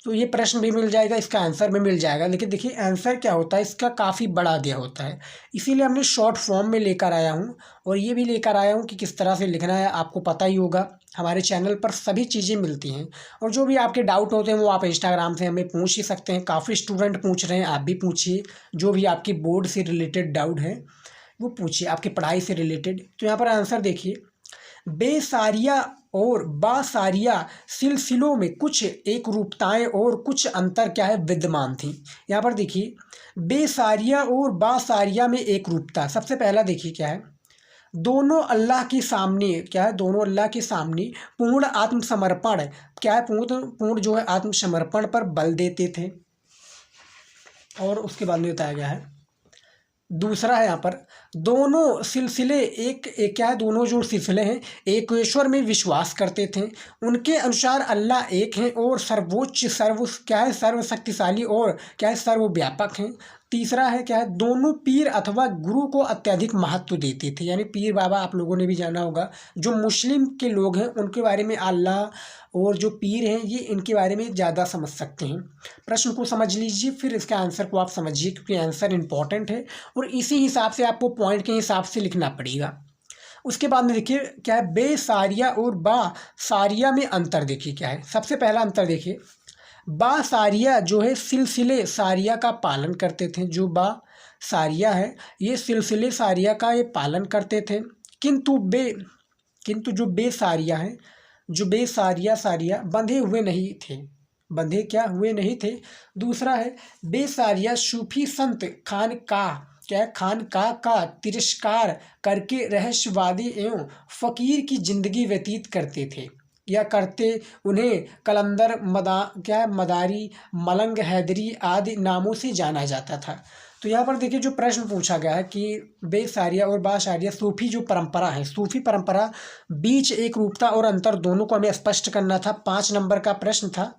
तो ये प्रश्न भी मिल जाएगा, इसका आंसर भी मिल जाएगा। लेकिन देखिए आंसर क्या होता है इसका काफ़ी बड़ा दिया होता है, इसीलिए हमने शॉर्ट फॉर्म में लेकर आया हूँ और ये भी लेकर आया हूँ कि किस तरह से लिखना है। आपको पता ही होगा हमारे चैनल पर सभी चीज़ें मिलती हैं और जो भी आपके डाउट होते हैं वो आप इंस्टाग्राम से हमें पूछ ही सकते हैं। काफ़ी स्टूडेंट पूछ रहे हैं, आप भी पूछिए, जो भी आपकी बोर्ड से रिलेटेड डाउट है वो पूछिए, आपकी पढ़ाई से रिलेटेड। तो यहाँ पर आंसर देखिए, बेसारिया और बासारिया सिलसिलों में कुछ एक रूपताएं और कुछ अंतर क्या है विद्यमान थी। यहाँ पर देखिए बेसारिया और बासारिया में एक रूपता, सबसे पहला देखिए क्या है, दोनों अल्लाह के सामने क्या है, दोनों अल्लाह के सामने पूर्ण आत्मसमर्पण क्या है, पूर्ण जो है आत्मसमर्पण पर बल देते थे। और उसके बाद में बताया गया है दूसरा है यहाँ पर दोनों सिलसिले एक क्या है, दोनों जो सिलसिले हैं एक ईश्वर में विश्वास करते थे। उनके अनुसार अल्लाह एक है और सर्वोच्च सर्वशक्तिशाली और क्या है सर्वव्यापक हैं। तीसरा है क्या है, दोनों पीर अथवा गुरु को अत्यधिक महत्व देते थे। यानी पीर बाबा आप लोगों ने भी जाना होगा, जो मुस्लिम के लोग हैं उनके बारे में अल्लाह और जो पीर हैं ये इनके बारे में ज़्यादा समझ सकते हैं। प्रश्न को समझ लीजिए फिर इसके आंसर को आप समझिए क्योंकि आंसर इंपॉर्टेंट है और इसी हिसाब से आपको पॉइंट के हिसाब से लिखना पड़ेगा। उसके बाद में देखिए क्या है, बेसारिया और बासारिया में अंतर देखिए क्या है। सबसे पहला अंतर देखिए, बासारिया जो है सिलसिले सारिया का पालन करते थे, जो बासारिया है ये सिलसिले सारिया का ये पालन करते थे, किंतु जो बेसारिया है, जो सारिया बंधे हुए नहीं थे, बंधे क्या हुए नहीं थे। दूसरा है बेसारिया सूफी संत खानका का तिरस्कार करके रहस्यवादी एवं फ़कीर की ज़िंदगी व्यतीत करते थे या करते। उन्हें कलंदर मदारी मलंग हैदरी आदि नामों से जाना जाता था। तो यहाँ पर देखिए जो प्रश्न पूछा गया है कि बेसारिया और बासारिया सूफी जो परंपरा है, सूफी परंपरा बीच एक रूपता और अंतर दोनों को हमें स्पष्ट करना था। 5 नंबर का प्रश्न था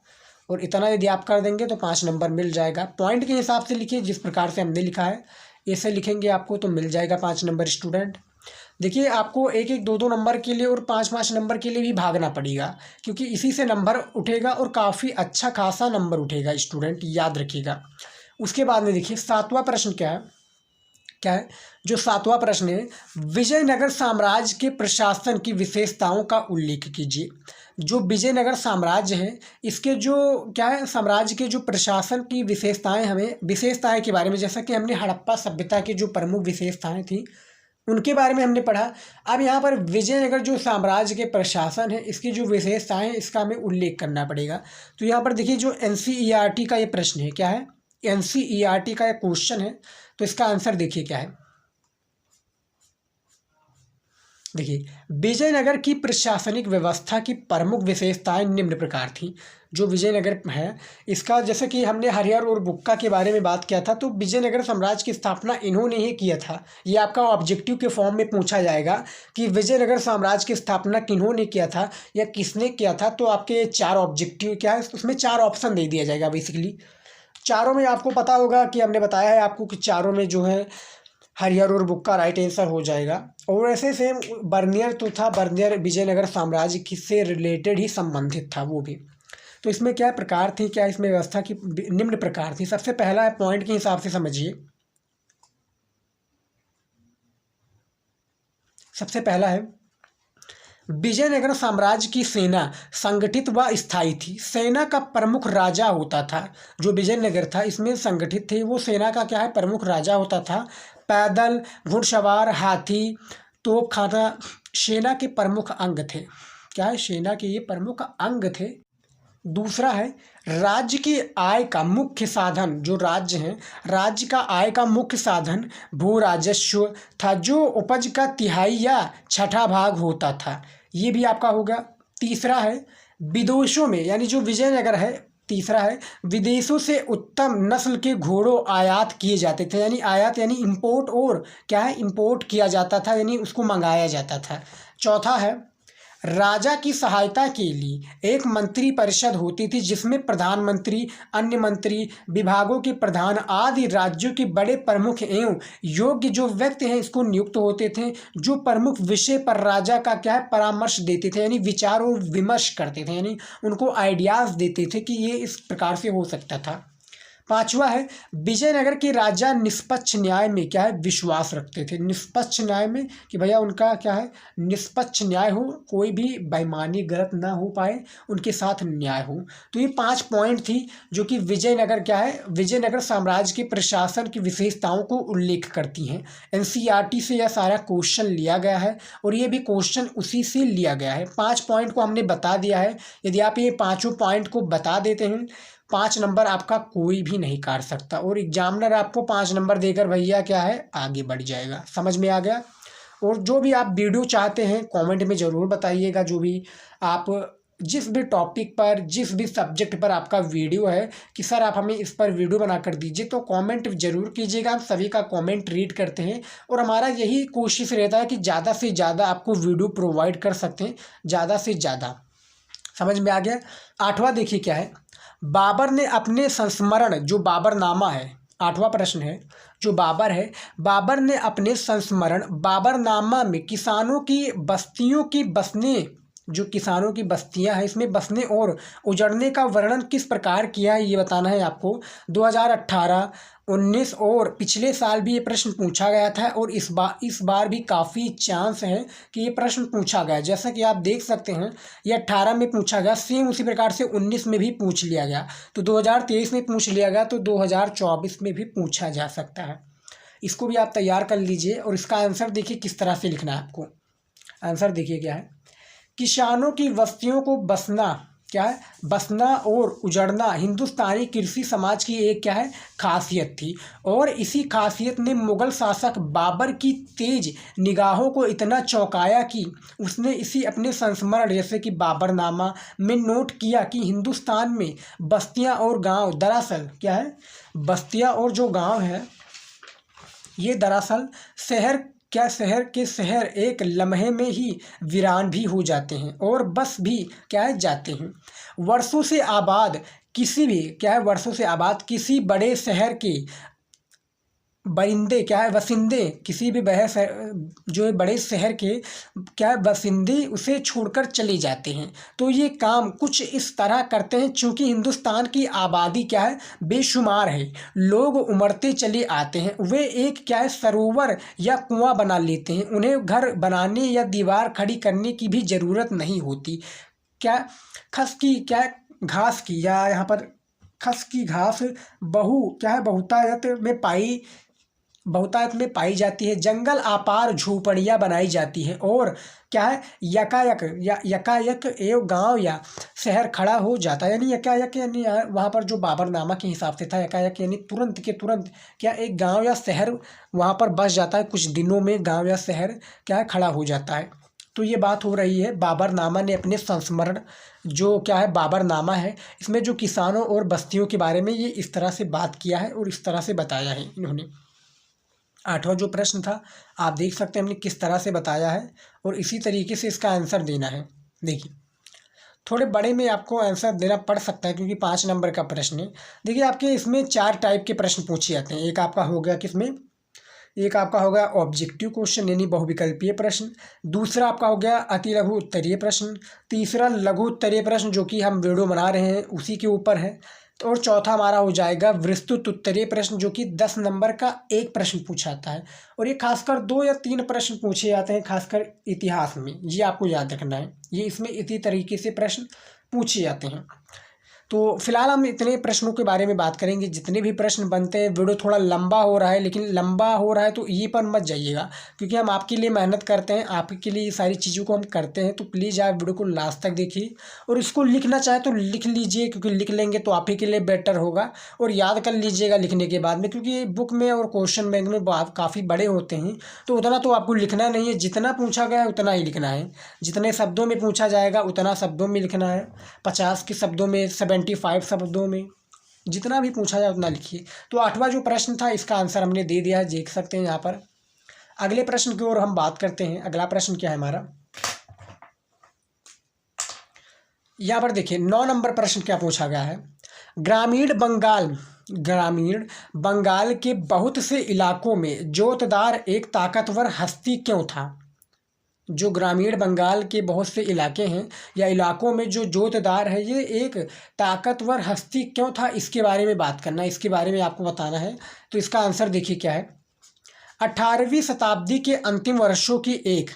और इतना यदि आप कर देंगे तो 5 नंबर मिल जाएगा। पॉइंट के हिसाब से लिखिए जिस प्रकार से हमने लिखा है, ऐसे लिखेंगे आपको तो मिल जाएगा 5 नंबर स्टूडेंट। देखिए आपको एक एक दो दो नंबर के लिए और पाँच पाँच नंबर के लिए भी भागना पड़ेगा, क्योंकि इसी से नंबर उठेगा और काफ़ी अच्छा खासा नंबर उठेगा स्टूडेंट, याद रखिएगा। उसके बाद में देखिए सातवां प्रश्न क्या है। जो सातवां प्रश्न है, विजयनगर साम्राज्य के प्रशासन की विशेषताओं का उल्लेख कीजिए। जो विजयनगर साम्राज्य है इसके जो क्या है, साम्राज्य के जो प्रशासन की विशेषताएं, हमें विशेषताएं के बारे में, जैसा कि हमने हड़प्पा सभ्यता की जो प्रमुख विशेषताएं थी उनके बारे में हमने पढ़ा। अब यहाँ पर विजयनगर जो साम्राज्य के प्रशासन है इसकी जो विशेषताएं हैं इसका हमें उल्लेख करना पड़ेगा। तो यहाँ पर देखिए जो NCERT का ये प्रश्न है, क्या है, NCERT का ये क्वेश्चन है, तो इसका आंसर देखिए क्या है। देखिए विजयनगर की प्रशासनिक व्यवस्था की प्रमुख विशेषताएं निम्न प्रकार थी। जो विजयनगर है इसका, जैसे कि हमने हरिहर और बुक्का के बारे में बात किया था, तो विजयनगर साम्राज्य की स्थापना इन्होंने ही किया था। ये आपका ऑब्जेक्टिव के फॉर्म में पूछा जाएगा कि विजयनगर साम्राज्य की स्थापना किन्होंने किया था या किसने किया था। तो आपके चार ऑब्जेक्टिव क्या है, उसमें चार ऑप्शन दे दिया जाएगा बेसिकली। चारों में आपको पता होगा कि हमने बताया है आपको कि चारों में जो है हरिहर और बुक्का राइट आंसर हो जाएगा। और ऐसे सेम बर्नियर तो था, बर्नियर विजयनगर साम्राज्य की से रिलेटेड ही संबंधित था वो भी। तो इसमें क्या प्रकार थी, क्या इसमें व्यवस्था की निम्न प्रकार थी। सबसे पहला है, पॉइंट के हिसाब से समझिए। सबसे पहला है, विजयनगर साम्राज्य की सेना संगठित व स्थायी थी। सेना का प्रमुख राजा होता था। जो विजयनगर था इसमें संगठित थे, वो सेना का क्या है, प्रमुख राजा होता था। पैदल, घुड़सवार, हाथी, तोपखाना सेना के प्रमुख अंग थे। क्या है, सेना के ये प्रमुख अंग थे। दूसरा है, राज्य की आय का मुख्य साधन, जो राज्य है राज्य का आय का मुख्य साधन भू राजस्व था, जो उपज का तिहाई या छठा भाग होता था। ये भी आपका होगा। तीसरा है, विदेशों में, यानी जो विजयनगर है, तीसरा है, विदेशों से उत्तम नस्ल के घोड़ों आयात किए जाते थे। यानी आयात यानी इंपोर्ट, और क्या है, इंपोर्ट किया जाता था, यानी उसको मंगाया जाता था। चौथा है, राजा की सहायता के लिए एक मंत्री परिषद होती थी, जिसमें प्रधानमंत्री, अन्य मंत्री, विभागों के प्रधान आदि राज्यों के बड़े प्रमुख एवं योग्य जो व्यक्ति हैं इसको नियुक्त होते थे, जो प्रमुख विषय पर राजा का क्या है, परामर्श देते थे, यानी विचार और विमर्श करते थे, यानी उनको आइडियाज़ देते थे कि ये इस प्रकार से हो सकता था। पांचवा है, विजयनगर के राजा निष्पक्ष न्याय में क्या है, विश्वास रखते थे। निष्पक्ष न्याय में कि भैया उनका क्या है, निष्पक्ष न्याय हो, कोई भी बेईमानी गलत ना हो पाए, उनके साथ न्याय हो। तो ये 5 पॉइंट थी जो कि विजयनगर क्या है, विजयनगर साम्राज्य के प्रशासन की विशेषताओं को उल्लेख करती हैं। NCERT से यह सारा क्वेश्चन लिया गया है और ये भी क्वेश्चन उसी से लिया गया है। 5 पॉइंट को हमने बता दिया है। यदि आप ये पाँचों पॉइंट को बता देते हैं, 5 नंबर आपका कोई भी नहीं काट सकता, और एग्जामिनर आपको 5 नंबर देकर भैया क्या है, आगे बढ़ जाएगा। समझ में आ गया। और जो भी आप वीडियो चाहते हैं कमेंट में ज़रूर बताइएगा। जो भी आप जिस भी टॉपिक पर, जिस भी सब्जेक्ट पर आपका वीडियो है कि सर आप हमें इस पर वीडियो बना कर दीजिए, तो कमेंट ज़रूर कीजिएगा। हम सभी का कमेंट रीड करते हैं और हमारा यही कोशिश रहता है कि ज़्यादा से ज़्यादा आपको वीडियो प्रोवाइड कर सकते हैं, ज़्यादा से ज़्यादा। समझ में आ गया। 8वां देखिए क्या है, बाबर ने अपने संस्मरण, जो बाबरनामा है, 8वां प्रश्न है, जो बाबर है, बाबर ने अपने संस्मरण बाबरनामा में किसानों की बस्तियों की बसने, जो किसानों की बस्तियां हैं इसमें बसने और उजड़ने का वर्णन किस प्रकार किया है, ये बताना है आपको। 2018, 19 और पिछले साल भी ये प्रश्न पूछा गया था, और इस बार भी काफ़ी चांस है कि ये प्रश्न पूछा गया। जैसा कि आप देख सकते हैं ये 18 में पूछा गया, सेम उसी प्रकार से 19 में भी पूछ लिया गया, तो 2023 में पूछ लिया गया, तो 2024 में भी पूछा जा सकता है। इसको भी आप तैयार कर लीजिए। और इसका आंसर देखिए किस तरह से लिखना है आपको। आंसर देखिए क्या है, किसानों की बस्तियों को बसना, क्या है, बसना और उजड़ना हिंदुस्तानी कृषि समाज की एक क्या है, खासियत थी। और इसी खासियत ने मुगल शासक बाबर की तेज निगाहों को इतना चौंकाया कि उसने इसी अपने संस्मरण, जैसे कि बाबरनामा में नोट किया कि हिंदुस्तान में बस्तियां और गांव दरअसल क्या है, बस्तियां और जो गांव है ये दरअसल शहर एक लम्हे में ही वीरान भी हो जाते हैं और बस भी क्या है, जाते हैं। वर्षों से आबाद किसी भी क्या है, वर्षों से आबाद किसी बड़े शहर के परिंदे क्या है, वसिंदे, किसी भी जो है बड़े शहर के क्या है वसिंदे उसे छोड़कर चले जाते हैं। तो ये काम कुछ इस तरह करते हैं, चूंकि हिंदुस्तान की आबादी क्या है बेशुमार है, लोग उमड़ते चले आते हैं, वे एक क्या है सरोवर या कुआं बना लेते हैं, उन्हें घर बनाने या दीवार खड़ी करने की भी ज़रूरत नहीं होती। क्या खस की क्या है घास की, या यहाँ पर खस की घास क्या है बहुतायत में पाई जाती है, जंगल आपार झोपड़ियाँ बनाई जाती है, और क्या है यकायक एवं गांव या शहर खड़ा हो जाता है। यानी यकायक यानी वहाँ पर जो बाबरनामा के हिसाब से था, यकायक यानी तुरंत के तुरंत क्या एक गांव या शहर वहाँ पर बस जाता है, कुछ दिनों में गांव या शहर क्या है खड़ा हो जाता है। तो ये बात हो रही है बाबरनामा ने अपने संस्मरण जो क्या है बाबरनामा है, इसमें जो किसानों और बस्तियों के बारे में ये इस तरह से बात किया है और इस तरह से बताया है इन्होंने। आठवां जो प्रश्न था आप देख सकते हैं हमने किस तरह से बताया है, और इसी तरीके से इसका आंसर देना है। देखिए थोड़े बड़े में आपको आंसर देना पड़ सकता है क्योंकि 5 नंबर का प्रश्न है। देखिए आपके इसमें 4 टाइप के प्रश्न पूछे जाते हैं। एक आपका हो गया किसमें, एक आपका हो गया ऑब्जेक्टिव क्वेश्चन यानी बहुविकल्पीय प्रश्न, दूसरा आपका हो गया अति लघु उत्तरीय प्रश्न, तीसरा लघु उत्तरीय प्रश्न जो कि हम वीडियो बना रहे हैं उसी के ऊपर है, तो और चौथा हमारा हो जाएगा विस्तृत उत्तरीय प्रश्न जो कि 10 नंबर का एक प्रश्न पूछा जाता है। और ये खासकर 2 या 3 प्रश्न पूछे जाते हैं खासकर इतिहास में, ये आपको याद रखना है। ये इसमें इसी तरीके से प्रश्न पूछे जाते हैं। तो फिलहाल हम इतने प्रश्नों के बारे में बात करेंगे। जितने भी प्रश्न बनते हैं, वीडियो थोड़ा लंबा हो रहा है, लेकिन लंबा हो रहा है तो ये पर मत जाइएगा क्योंकि हम आपके लिए मेहनत करते हैं, आपके लिए ये सारी चीज़ों को हम करते हैं। तो प्लीज़ आप वीडियो को लास्ट तक देखिए, और इसको लिखना चाहे तो लिख लीजिए क्योंकि लिख लेंगे तो आप ही के लिए बेटर होगा, और याद कर लीजिएगा लिखने के बाद में, क्योंकि बुक में और क्वेश्चन बैंक में काफ़ी बड़े होते हैं। तो उतना तो आपको लिखना नहीं है, जितना पूछा गया है उतना ही लिखना है। जितने शब्दों में पूछा जाएगा उतना शब्दों में लिखना है, 50 के शब्दों में 75 शब्दों में, जितना भी पूछा जाए उतना लिखिए। तो 8वां जो प्रश्न था इसका आंसर हमने दे दिया है, देख सकते हैं यहाँ पर। अगले प्रश्न की ओर हम बात करते हैं। अगला प्रश्न क्या है हमारा, यहाँ पर देखिए 9 नंबर प्रश्न क्या पूछा गया है। ग्रामीण बंगाल के बहुत से इलाकों में जोतदार एक ताकतवर हस्ती क्यों था। जो ग्रामीण बंगाल के बहुत से इलाके हैं या इलाकों में जो जोतदार है ये एक ताकतवर हस्ती क्यों था, इसके बारे में बात करना है, इसके बारे में आपको बताना है। तो इसका आंसर देखिए क्या है। 18वीं शताब्दी के अंतिम वर्षों की एक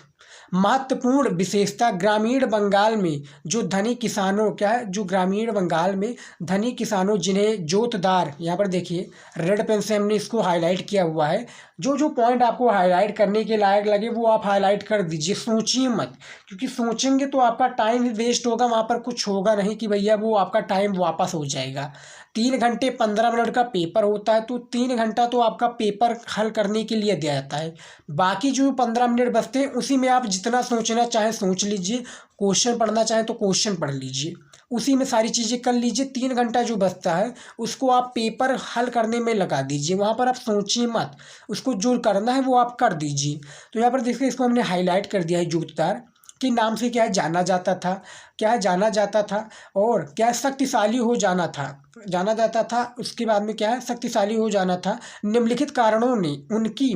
महत्वपूर्ण विशेषता ग्रामीण बंगाल में जो धनी किसानों क्या है, जो ग्रामीण बंगाल में धनी किसानों जिन्हें जोतदार, यहाँ पर देखिए रेड पेन से हमने इसको हाईलाइट किया हुआ है। जो जो पॉइंट आपको हाईलाइट करने के लायक लगे वो आप हाईलाइट कर दीजिए, सोचिए मत, क्योंकि सोचेंगे तो आपका टाइम ही वेस्ट होगा, वहाँ पर कुछ होगा नहीं कि भैया वो आपका टाइम वापस हो जाएगा। 3 घंटे 15 मिनट का पेपर होता है, तो 3 घंटा तो आपका पेपर हल करने के लिए दिया जाता है। बाकी जो 15 मिनट बचते हैं उसी में आप जितना सोचना चाहें सोच लीजिए, क्वेश्चन पढ़ना चाहें तो क्वेश्चन पढ़ लीजिए, उसी में सारी चीज़ें कर लीजिए। 3 घंटा जो बचता है उसको आप पेपर हल करने में लगा दीजिए, वहाँ पर आप सोचिए मत, उसको जो करना है वो आप कर दीजिए। तो यहाँ पर देखिए इसको हमने हाईलाइट कर दिया है, जोतदार के नाम से क्या है जाना जाता था, क्या है जाना जाता था, और क्या है शक्तिशाली हो जाना था, जाना जाता था। उसके बाद में क्या है शक्तिशाली हो जाना था। निम्नलिखित कारणों ने उनकी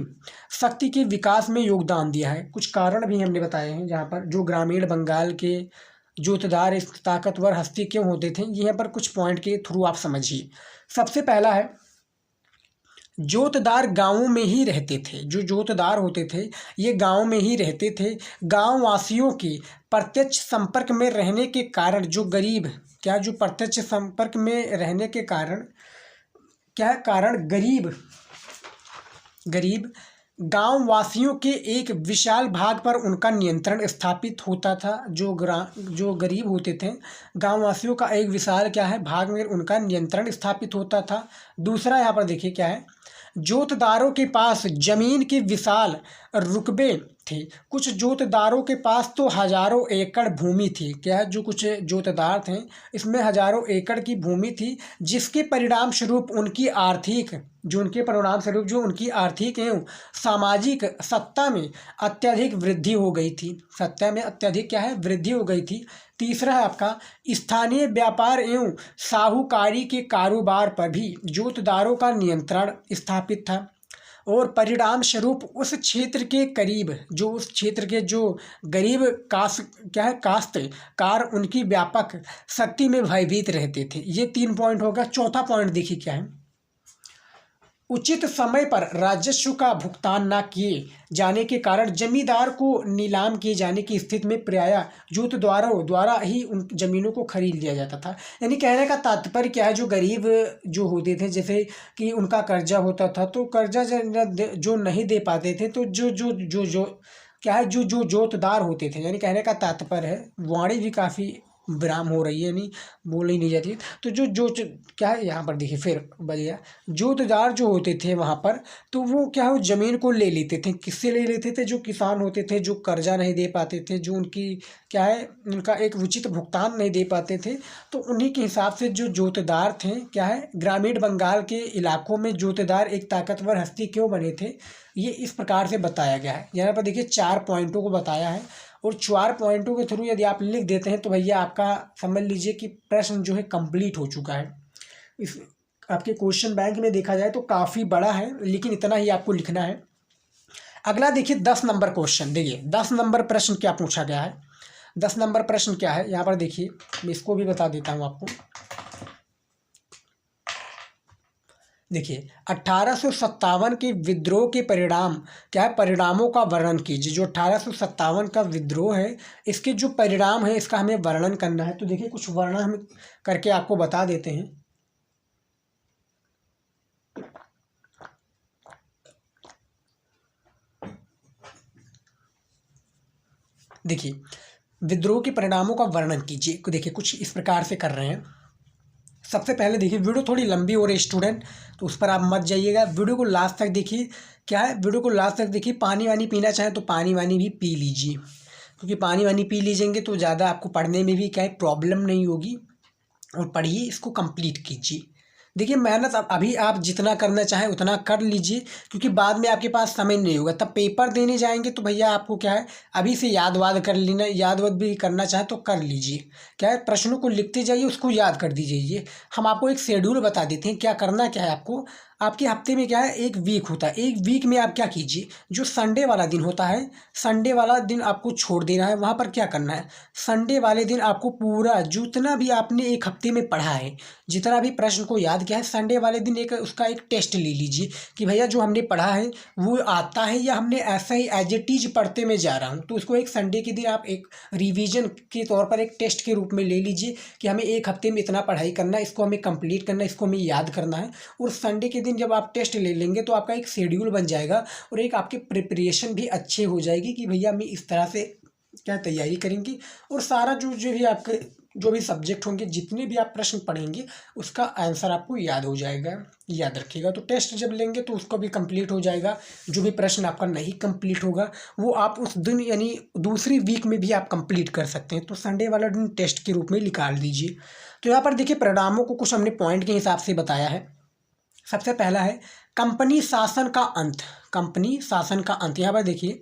शक्ति के विकास में योगदान दिया है। कुछ कारण भी हमने बताए हैं जहाँ पर जो ग्रामीण बंगाल के जोतदार इस ताकतवर हस्ती क्यों होते थे, यहाँ पर कुछ पॉइंट के थ्रू आप समझिए। सबसे पहला है जोतदार गाँवों में ही रहते थे। जो जोतदार होते थे ये गाँव में ही रहते थे। गाँव वासियों के प्रत्यक्ष संपर्क में रहने के कारण जो गरीब क्या जो प्रत्यक्ष संपर्क में रहने के कारण क्या है कारण गरीब गांव वासियों के एक विशाल भाग पर उनका नियंत्रण स्थापित होता था। जो गरीब होते थे गांव वासियों का एक विशाल क्या है भाग में उनका नियंत्रण स्थापित होता था। दूसरा यहाँ पर देखिए क्या है, जोतदारों के पास जमीन के विशाल रुकबे थे। कुछ जोतदारों के पास तो हजारों एकड़ भूमि थी। क्या है जो कुछ जोतदार थे इसमें हजारों एकड़ की भूमि थी, जिसके परिणाम स्वरूप उनकी आर्थिक एवं सामाजिक सत्ता में अत्यधिक वृद्धि हो गई थी। सत्ता में अत्यधिक क्या है वृद्धि हो गई थी। तीसरा है आपका स्थानीय व्यापार एवं साहूकारी के कारोबार पर भी जोतदारों का नियंत्रण स्थापित था। और परिणाम स्वरूप उस क्षेत्र के करीब जो उस क्षेत्र के जो गरीब काश्तकार उनकी व्यापक शक्ति में भयभीत रहते थे। ये 3 पॉइंट होगा। चौथा पॉइंट देखिए क्या है, उचित समय पर राजस्व का भुगतान न किए जाने के कारण जमींदार को नीलाम किए जाने की स्थिति में प्रायः जोतदारों द्वारा ही उन जमीनों को खरीद लिया जाता था। यानी कहने का तात्पर्य क्या है, जो गरीब जो होते थे, जैसे कि उनका कर्जा होता था, तो कर्जा जो नहीं दे पाते थे, तो जो जो जो जो क्या है, जो जो जोतदार होते थे, यानी कहने का तात्पर्य है, वाणी भी काफ़ी विराम हो रही है, यानी बोल ही नहीं जाती। तो क्या है यहाँ पर देखिए फिर बढ़िया, जोतदार जो होते थे वहाँ पर, तो वो क्या है, ज़मीन को ले लेते थे। किससे ले लेते थे? जो किसान होते थे, जो कर्जा नहीं दे पाते थे, जो उनकी क्या है, उनका एक उचित भुगतान नहीं दे पाते थे, तो उन्हीं के हिसाब से जो जोतदार थे, क्या है, ग्रामीण बंगाल के इलाकों में जोतदार एक ताकतवर हस्ती क्यों बने थे, ये इस प्रकार से बताया गया है। यहाँ पर देखिए 4 पॉइंटों को बताया है, और 4 पॉइंटों के थ्रू यदि आप लिख देते हैं तो भैया आपका समझ लीजिए कि प्रश्न जो है कंप्लीट हो चुका है। इस आपके क्वेश्चन बैंक में देखा जाए तो काफ़ी बड़ा है, लेकिन इतना ही आपको लिखना है। अगला देखिए 10 नंबर क्वेश्चन। देखिए 10 नंबर प्रश्न क्या पूछा गया है। 10 नंबर प्रश्न क्या है, यहाँ पर देखिए, मैं इसको भी बता देता हूँ आपको। देखिए 1857 के विद्रोह के परिणाम क्या है, परिणामों का वर्णन कीजिए। जो 1857 का विद्रोह है, इसके जो परिणाम है, इसका हमें वर्णन करना है। तो देखिए कुछ वर्णन हम करके आपको बता देते हैं। देखिए विद्रोह के परिणामों का वर्णन कीजिए। देखिए कुछ इस प्रकार से कर रहे हैं। सबसे पहले देखिए, वीडियो थोड़ी लंबी हो रही है स्टूडेंट, तो उस पर आप मत जाइएगा, वीडियो को लास्ट तक देखिए। क्या है, वीडियो को लास्ट तक देखिए। पानी वानी पीना चाहें तो पानी वानी भी पी लीजिए, क्योंकि पानी वानी पी लीजिएंगे तो ज़्यादा आपको पढ़ने में भी क्या है, प्रॉब्लम नहीं होगी। और पढ़िए, इसको कंप्लीट कीजिए। देखिए मेहनत अभी आप जितना करना चाहें उतना कर लीजिए, क्योंकि बाद में आपके पास समय नहीं होगा, तब पेपर देने जाएंगे तो भैया आपको क्या है, अभी से याद वाद कर लेना। याद वाद भी करना चाहें तो कर लीजिए। क्या है, प्रश्नों को लिखते जाइए, उसको याद कर दीजिए। हम आपको एक शेड्यूल बता देते हैं क्या करना क्या है आपको। आपके हफ्ते में क्या है, एक वीक होता है। एक वीक में आप क्या कीजिए, जो संडे वाला दिन होता है, संडे वाला दिन आपको छोड़ देना है। वहाँ पर क्या करना है, संडे वाले दिन आपको पूरा जितना भी आपने एक हफ्ते में पढ़ा है, जितना भी प्रश्न को याद किया है, संडे वाले दिन एक उसका एक टेस्ट ले लीजिए कि भैया जो हमने पढ़ा है वो आता है, या हमने ऐसा ही एज ए टीज पढ़ते में जा रहा हूँ। तो उसको एक संडे के दिन आप एक रिवीजन के तौर पर एक टेस्ट के रूप में ले लीजिए कि हमें एक हफ्ते में इतना पढ़ाई करना है, इसको हमें कंप्लीट करना है, इसको हमें याद करना है। और संडे के दिन जब आप टेस्ट ले लेंगे तो आपका एक शेड्यूल बन जाएगा, और एक आपकी प्रिपरेशन भी अच्छी हो जाएगी कि भैया हम इस तरह से क्या तैयारी करेंगे। और सारा जो भी आपके जो भी सब्जेक्ट होंगे, जितने भी आप प्रश्न पढ़ेंगे, उसका आंसर आपको याद हो जाएगा। याद रखिएगा, तो टेस्ट जब लेंगे तो उसको भी कंप्लीट हो जाएगा। जो भी प्रश्न आपका नहीं कंप्लीट होगा वो आप उस दिन यानी दूसरी वीक में भी आप कंप्लीट कर सकते हैं। तो संडे वाला दिन टेस्ट के रूप में निकाल दीजिए। तो यहाँ पर देखिए परिणामों को कुछ हमने पॉइंट के हिसाब से बताया है। सबसे पहला है कंपनी शासन का अंत। कंपनी शासन का अंत। यहाँ पर देखिए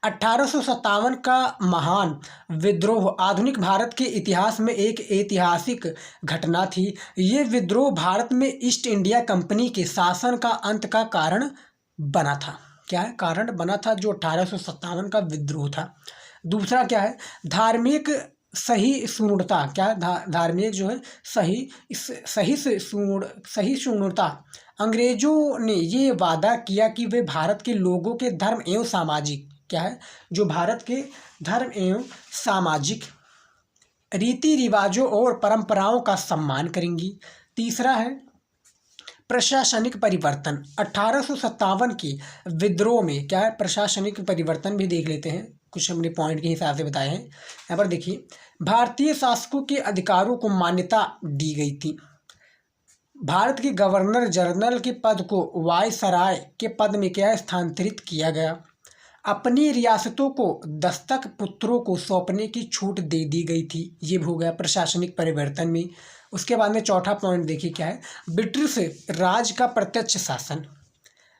1857 का महान विद्रोह आधुनिक भारत के इतिहास में एक ऐतिहासिक घटना थी। ये विद्रोह भारत में ईस्ट इंडिया कंपनी के शासन का अंत का कारण बना था। क्या है, कारण बना था जो 1857 का विद्रोह था। दूसरा क्या है, धार्मिक सहिष्णुता। क्या धार्मिक जो है सहिष्णुता। अंग्रेजों ने ये वादा किया कि वे भारत के लोगों के धर्म एवं सामाजिक क्या है, जो भारत के धर्म एवं सामाजिक रीति रिवाजों और परंपराओं का सम्मान करेंगी। तीसरा है प्रशासनिक परिवर्तन। 1857 के विद्रोह में क्या है, प्रशासनिक परिवर्तन भी देख लेते हैं। कुछ हमने पॉइंट के हिसाब से बताए हैं। यहाँ पर देखिए भारतीय शासकों के अधिकारों को मान्यता दी गई थी। भारत के गवर्नर जनरल के पद को वायसराय के पद में क्या स्थानांतरित किया गया। अपनी रियासतों को दस्तक पुत्रों को सौंपने की छूट दे दी गई थी। ये हो गया प्रशासनिक परिवर्तन में। उसके बाद में चौथा पॉइंट देखिए क्या है, ब्रिटिश राज का प्रत्यक्ष शासन।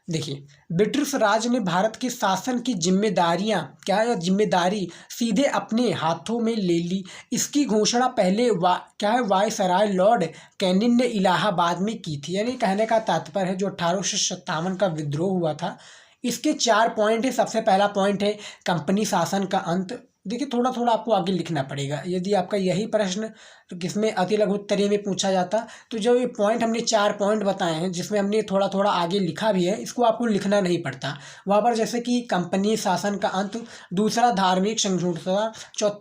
देखिए, ब्रिटिश राज ने भारत के शासन की जिम्मेदारियां क्या है, जिम्मेदारी सीधे अपने हाथों में ले ली। इसकी घोषणा पहले क्या है, वायसराय लॉर्ड कैनिंग ने इलाहाबाद में की थी। यानी कहने का तात्पर्य है जो 1857 का विद्रोह हुआ था, इसके 4 पॉइंट है। सबसे पहला पॉइंट है कंपनी शासन का अंत। देखिए, थोड़ा थोड़ा आपको आगे लिखना पड़ेगा। यदि आपका यही प्रश्न तो किसमें अति लघु उत्तरीय में पूछा जाता, तो जो ये पॉइंट हमने 4 पॉइंट बताए हैं जिसमें हमने थोड़ा थोड़ा आगे लिखा भी है, इसको आपको लिखना नहीं पड़ता वहाँ पर। जैसे कि कंपनी शासन का अंत, दूसरा धार्मिक सहिष्णुता,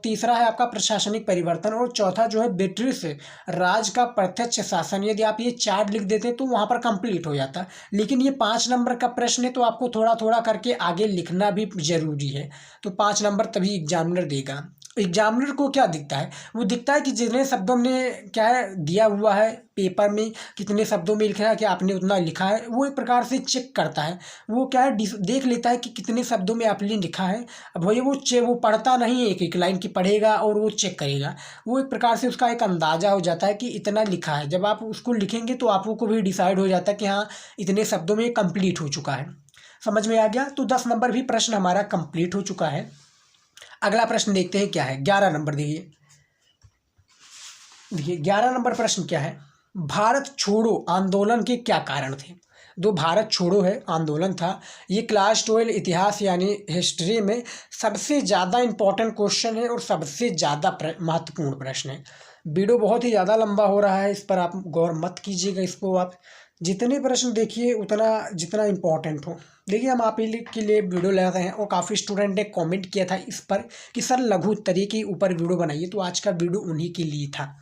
तीसरा है आपका प्रशासनिक परिवर्तन, और चौथा जो है ब्रिटिश राज का प्रत्यक्ष शासन। यदि आप ये 4 लिख देते तो वहाँ पर कंप्लीट हो जाता। लेकिन ये 5 नंबर का प्रश्न है तो आपको थोड़ा थोड़ा करके आगे लिखना भी जरूरी है। तो 5 नंबर तभी एग्जामिनर देगा। एग्जामिनर को क्या दिखता है, वो दिखता है कि जितने शब्दों में क्या है दिया हुआ है पेपर में, कितने शब्दों में लिखा है कि आपने उतना लिखा है, वो एक प्रकार से चेक करता है। वो क्या है देख लेता है कि कितने शब्दों में आपने लिखा है। अब वही वो पढ़ता नहीं है, एक एक लाइन की पढ़ेगा और वो चेक करेगा। वो एक प्रकार से उसका एक अंदाजा हो जाता है कि इतना लिखा है। जब आप उसको लिखेंगे तो आपको भी डिसाइड हो जाता है कि हाँ इतने शब्दों में कंप्लीट हो चुका है। समझ में आ गया। तो 10 नंबर भी प्रश्न हमारा कंप्लीट हो चुका है। अगला प्रश्न देखते हैं क्या है। 11 नंबर देखिए, 11 नंबर प्रश्न क्या है, भारत छोड़ो आंदोलन के क्या कारण थे। जो भारत छोड़ो है आंदोलन था, ये क्लास 12 इतिहास यानी हिस्ट्री में सबसे ज़्यादा इम्पोर्टेंट क्वेश्चन है और सबसे ज़्यादा महत्वपूर्ण प्रश्न है। वीडियो बहुत ही ज़्यादा लंबा हो रहा है, इस पर आप गौर मत कीजिएगा। इसको आप जितने प्रश्न देखिए उतना जितना इम्पोर्टेंट हो। देखिए, हम आप के लिए वीडियो ले रहे हैं और काफ़ी स्टूडेंट ने कमेंट किया था इस पर कि सर लघु उत्तरीय के ऊपर वीडियो बनाइए, तो आज का वीडियो उन्हीं के लिए था।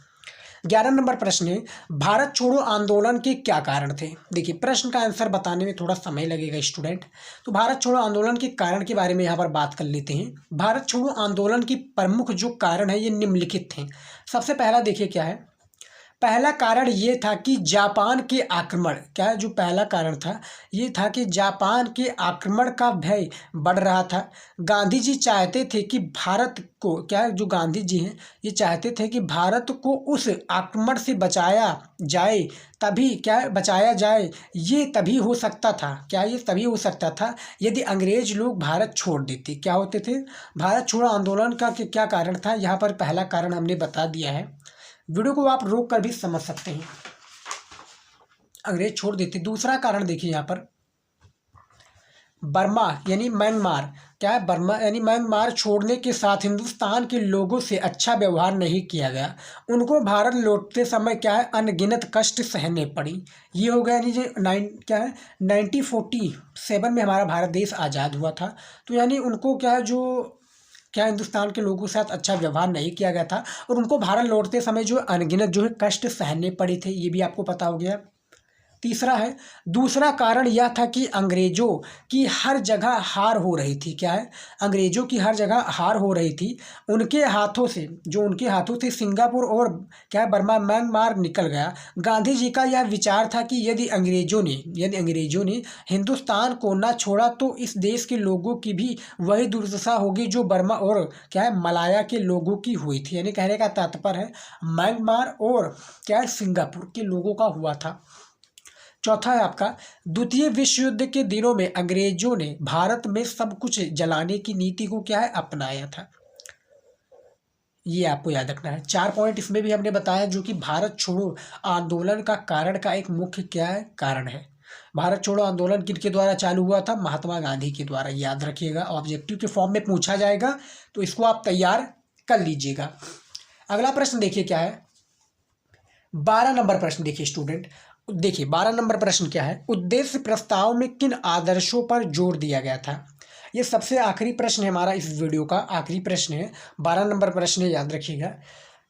11 नंबर प्रश्न है, भारत छोड़ो आंदोलन के क्या कारण थे। देखिए, प्रश्न का आंसर बताने में थोड़ा समय लगेगा स्टूडेंट, तो भारत छोड़ो आंदोलन के कारण के बारे में यहाँ पर बात कर लेते हैं। भारत छोड़ो आंदोलन की प्रमुख जो कारण है ये निम्नलिखित थे। सबसे पहला देखिए क्या है, पहला कारण ये था कि जापान के आक्रमण, क्या है जो पहला कारण था ये था कि जापान के आक्रमण का भय बढ़ रहा था। गांधी जी चाहते थे कि भारत को, क्या है जो गांधी जी हैं ये चाहते थे कि भारत को उस आक्रमण से बचाया जाए। तभी क्या है बचाया जाए, ये तभी हो सकता था, क्या ये तभी हो सकता था यदि अंग्रेज लोग भारत छोड़ देते। क्या होते थे, भारत छोड़ो आंदोलन का क्या कारण था, यहाँ पर पहला कारण हमने बता दिया है। वीडियो को आप रोक कर भी समझ सकते हैं, अंग्रेज छोड़ देते। दूसरा कारण देखिए यहाँ पर, बर्मा यानी म्यांमार, क्या है बर्मा यानी म्यांमार छोड़ने के साथ हिंदुस्तान के लोगों से अच्छा व्यवहार नहीं किया गया। उनको भारत लौटते समय क्या है अनगिनत कष्ट सहने पड़ी। ये हो गया यानी जो 1947 में हमारा भारत देश आज़ाद हुआ था, तो यानी उनको क्या है जो क्या हिंदुस्तान के लोगों के साथ अच्छा व्यवहार नहीं किया गया था और उनको भारत लौटते समय जो अनगिनत जो है कष्ट सहने पड़े थे, ये भी आपको पता हो गया। तीसरा है, दूसरा कारण यह था कि अंग्रेजों की हर जगह हार हो रही थी। क्या है, अंग्रेजों की हर जगह हार हो रही थी। उनके हाथों से सिंगापुर और क्या है बर्मा म्यांमार निकल गया। गांधी जी का यह विचार था कि यदि अंग्रेजों ने हिंदुस्तान को न छोड़ा तो इस देश के लोगों की भी वही दुर्दशा होगी जो बर्मा और क्या है मलाया के लोगों की हुई थी। यानी कहने का तात्पर्य है म्यांमार और क्या है सिंगापुर के लोगों का हुआ था। चौथा है आपका, द्वितीय विश्व युद्ध के दिनों में अंग्रेजों ने भारत में सब कुछ जलाने की नीति को क्या है अपनाया था। ये आपको याद रखना है। 4 पॉइंट इसमें भी हमने बताया जो कि भारत छोड़ो आंदोलन का कारण का एक मुख्य क्या है कारण है। भारत छोड़ो आंदोलन किनके द्वारा चालू हुआ था, महात्मा गांधी के द्वारा। याद रखिएगा, ऑब्जेक्टिव के फॉर्म में पूछा जाएगा तो इसको आप तैयार कर लीजिएगा। अगला प्रश्न देखिए क्या है, 12 नंबर प्रश्न देखिए स्टूडेंट। देखिए 12 नंबर प्रश्न क्या है, उद्देश्य प्रस्ताव में किन आदर्शों पर जोर दिया गया था। ये सबसे आखिरी प्रश्न है हमारा, इस वीडियो का आखिरी प्रश्न है, 12 नंबर प्रश्न है, याद रखिएगा।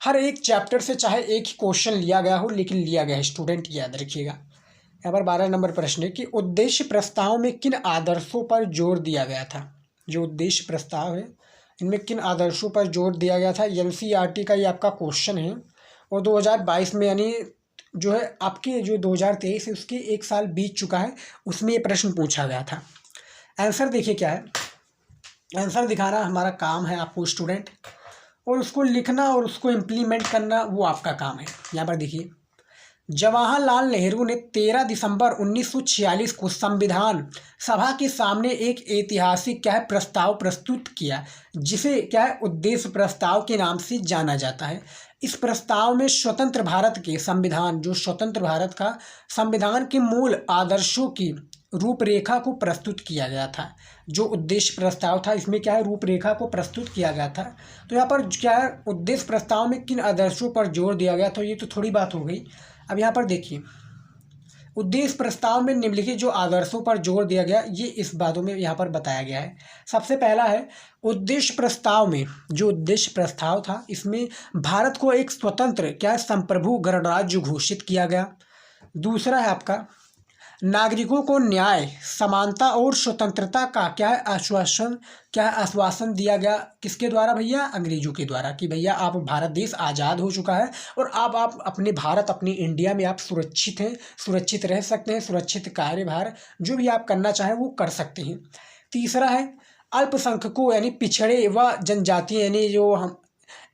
हर एक चैप्टर से चाहे एक ही क्वेश्चन लिया गया हो लेकिन लिया गया है स्टूडेंट, याद रखिएगा। यहाँ पर 12 नंबर प्रश्न है कि उद्देश्य प्रस्ताव में किन आदर्शों पर जोर दिया गया था। जो उद्देश्य प्रस्ताव है इनमें किन आदर्शों पर जोर दिया गया था, NCERT का ये आपका क्वेश्चन है। और 2022 में यानी जो है आपके जो 2023 है उसके 1 साल बीत चुका है, उसमें ये प्रश्न पूछा गया था। आंसर देखिए क्या है, आंसर दिखाना हमारा काम है आपको स्टूडेंट, और उसको लिखना और उसको इम्प्लीमेंट करना वो आपका काम है। यहाँ पर देखिए जवाहरलाल नेहरू ने 13 दिसंबर 1946 को संविधान सभा के सामने एक ऐतिहासिक क्या है प्रस्ताव प्रस्तुत किया, जिसे क्या है उद्देश्य प्रस्ताव के नाम से जाना जाता है। इस प्रस्ताव में स्वतंत्र भारत के संविधान, जो स्वतंत्र भारत का संविधान के मूल आदर्शों की रूपरेखा को प्रस्तुत किया गया था। जो उद्देश्य प्रस्ताव था इसमें क्या है रूपरेखा को प्रस्तुत किया गया था। तो यहाँ पर क्या है उद्देश्य प्रस्ताव में किन आदर्शों पर जोर दिया गया, तो ये तो थोड़ी बात हो गई। अब यहाँ पर देखिए उद्देश्य प्रस्ताव में निम्नलिखित जो आदर्शों पर जोर दिया गया ये इस बातों में यहाँ पर बताया गया है। सबसे पहला है उद्देश्य प्रस्ताव में, जो उद्देश्य प्रस्ताव था इसमें भारत को एक स्वतंत्र क्या है संप्रभु गणराज्य घोषित किया गया। दूसरा है आपका नागरिकों को न्याय, समानता और स्वतंत्रता का क्या है आश्वासन दिया गया। किसके द्वारा भैया? अंग्रेजों के द्वारा, कि भैया आप भारत देश आज़ाद हो चुका है और अब आप अपने भारत अपनी इंडिया में आप सुरक्षित हैं, सुरक्षित रह सकते हैं, सुरक्षित कार्यभार जो भी आप करना चाहें वो कर सकते हैं। तीसरा है अल्पसंख्यकों यानी पिछड़े व जनजाति यानी जो हम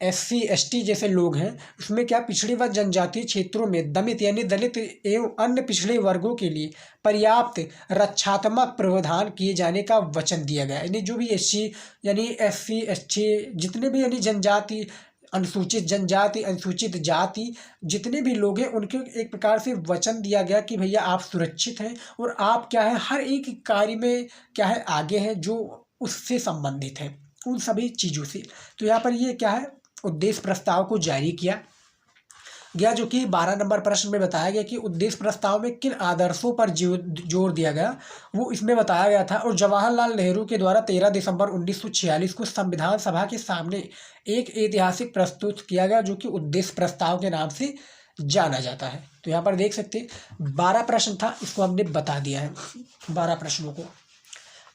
SC ST जैसे लोग हैं उसमें क्या पिछड़े व जनजातीय क्षेत्रों में दमित यानी दलित एवं अन्य पिछड़े वर्गों के लिए पर्याप्त रक्षात्मक प्रावधान किए जाने का वचन दिया गया। यानी जो भी SC यानी SC ST जितने भी यानी जनजाति, अनुसूचित जनजाति, अनुसूचित जाति जितने भी लोग हैं उनके एक प्रकार से वचन दिया गया कि भैया आप सुरक्षित हैं और आप क्या है हर एक कार्य में क्या है आगे हैं जो उससे संबंधित है, उन सभी चीज़ों से। तो यहाँ पर ये क्या है उद्देश्य प्रस्ताव को जारी किया गया, जो कि 12 नंबर प्रश्न में बताया गया कि उद्देश्य प्रस्ताव में किन आदर्शों पर जोर दिया गया वो इसमें बताया गया था। और जवाहरलाल नेहरू के द्वारा 13 दिसंबर 1946 को संविधान सभा के सामने एक ऐतिहासिक प्रस्तुत किया गया, जो कि उद्देश्य प्रस्ताव के नाम से जाना जाता है। तो यहाँ पर देख सकते हैं 12 प्रश्न था, इसको हमने बता दिया है। 12 प्रश्नों को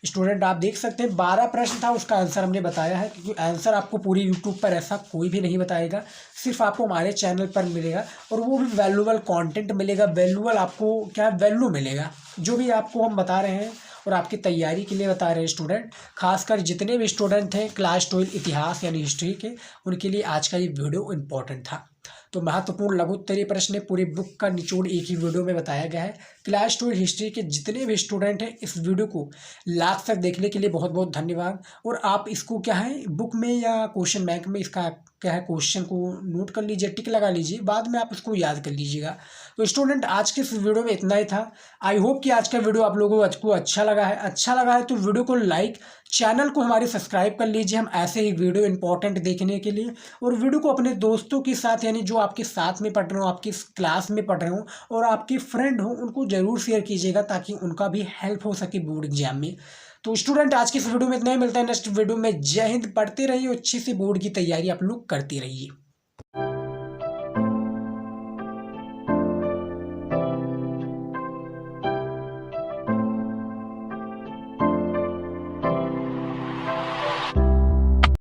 स्टूडेंट आप देख सकते हैं 12 प्रश्न था, उसका आंसर हमने बताया है, क्योंकि आंसर आपको पूरी यूट्यूब पर ऐसा कोई भी नहीं बताएगा, सिर्फ आपको हमारे चैनल पर मिलेगा और वो भी वैल्यूबल कंटेंट मिलेगा, वैल्यूबल आपको क्या वैल्यू मिलेगा जो भी आपको हम बता रहे हैं और आपकी तैयारी के लिए बता रहे हैं स्टूडेंट। खासकर जितने भी स्टूडेंट थे क्लास 12 इतिहास यानी हिस्ट्री के, उनके लिए आज का ये वीडियो इम्पोर्टेंट था। तो महत्वपूर्ण लघुत्तरीय प्रश्न पूरी बुक का निचोड़ एक ही वीडियो में बताया गया है। क्लास 12 हिस्ट्री के जितने भी स्टूडेंट हैं इस वीडियो को लास्ट तक देखने के लिए बहुत बहुत धन्यवाद। और आप इसको क्या है बुक में या क्वेश्चन बैंक में इसका क्या है क्वेश्चन को नोट कर लीजिए, टिक लगा लीजिए, बाद में आप उसको याद कर लीजिएगा। तो स्टूडेंट आज के इस वीडियो में इतना ही था। आई होप कि आज का वीडियो आप लोगों को अच्छा लगा है। अच्छा लगा है तो वीडियो को लाइक, चैनल को हमारे सब्सक्राइब कर लीजिए हम ऐसे ही वीडियो इंपॉर्टेंट देखने के लिए। और वीडियो को अपने दोस्तों के साथ यानी जो आपके साथ में पढ़ रहे हो, आपकी क्लास में पढ़ रहे हो और आपके फ्रेंड हो, उनको ज़रूर शेयर कीजिएगा ताकि उनका भी हेल्प हो सके बोर्ड एग्जाम में। तो स्टूडेंट आज की इस वीडियो में इतना ही, मिलता है नेक्स्ट वीडियो में। जय हिंद। पढ़ते रहिए, अच्छी सी बोर्ड की तैयारी आप लोग करते रहिए।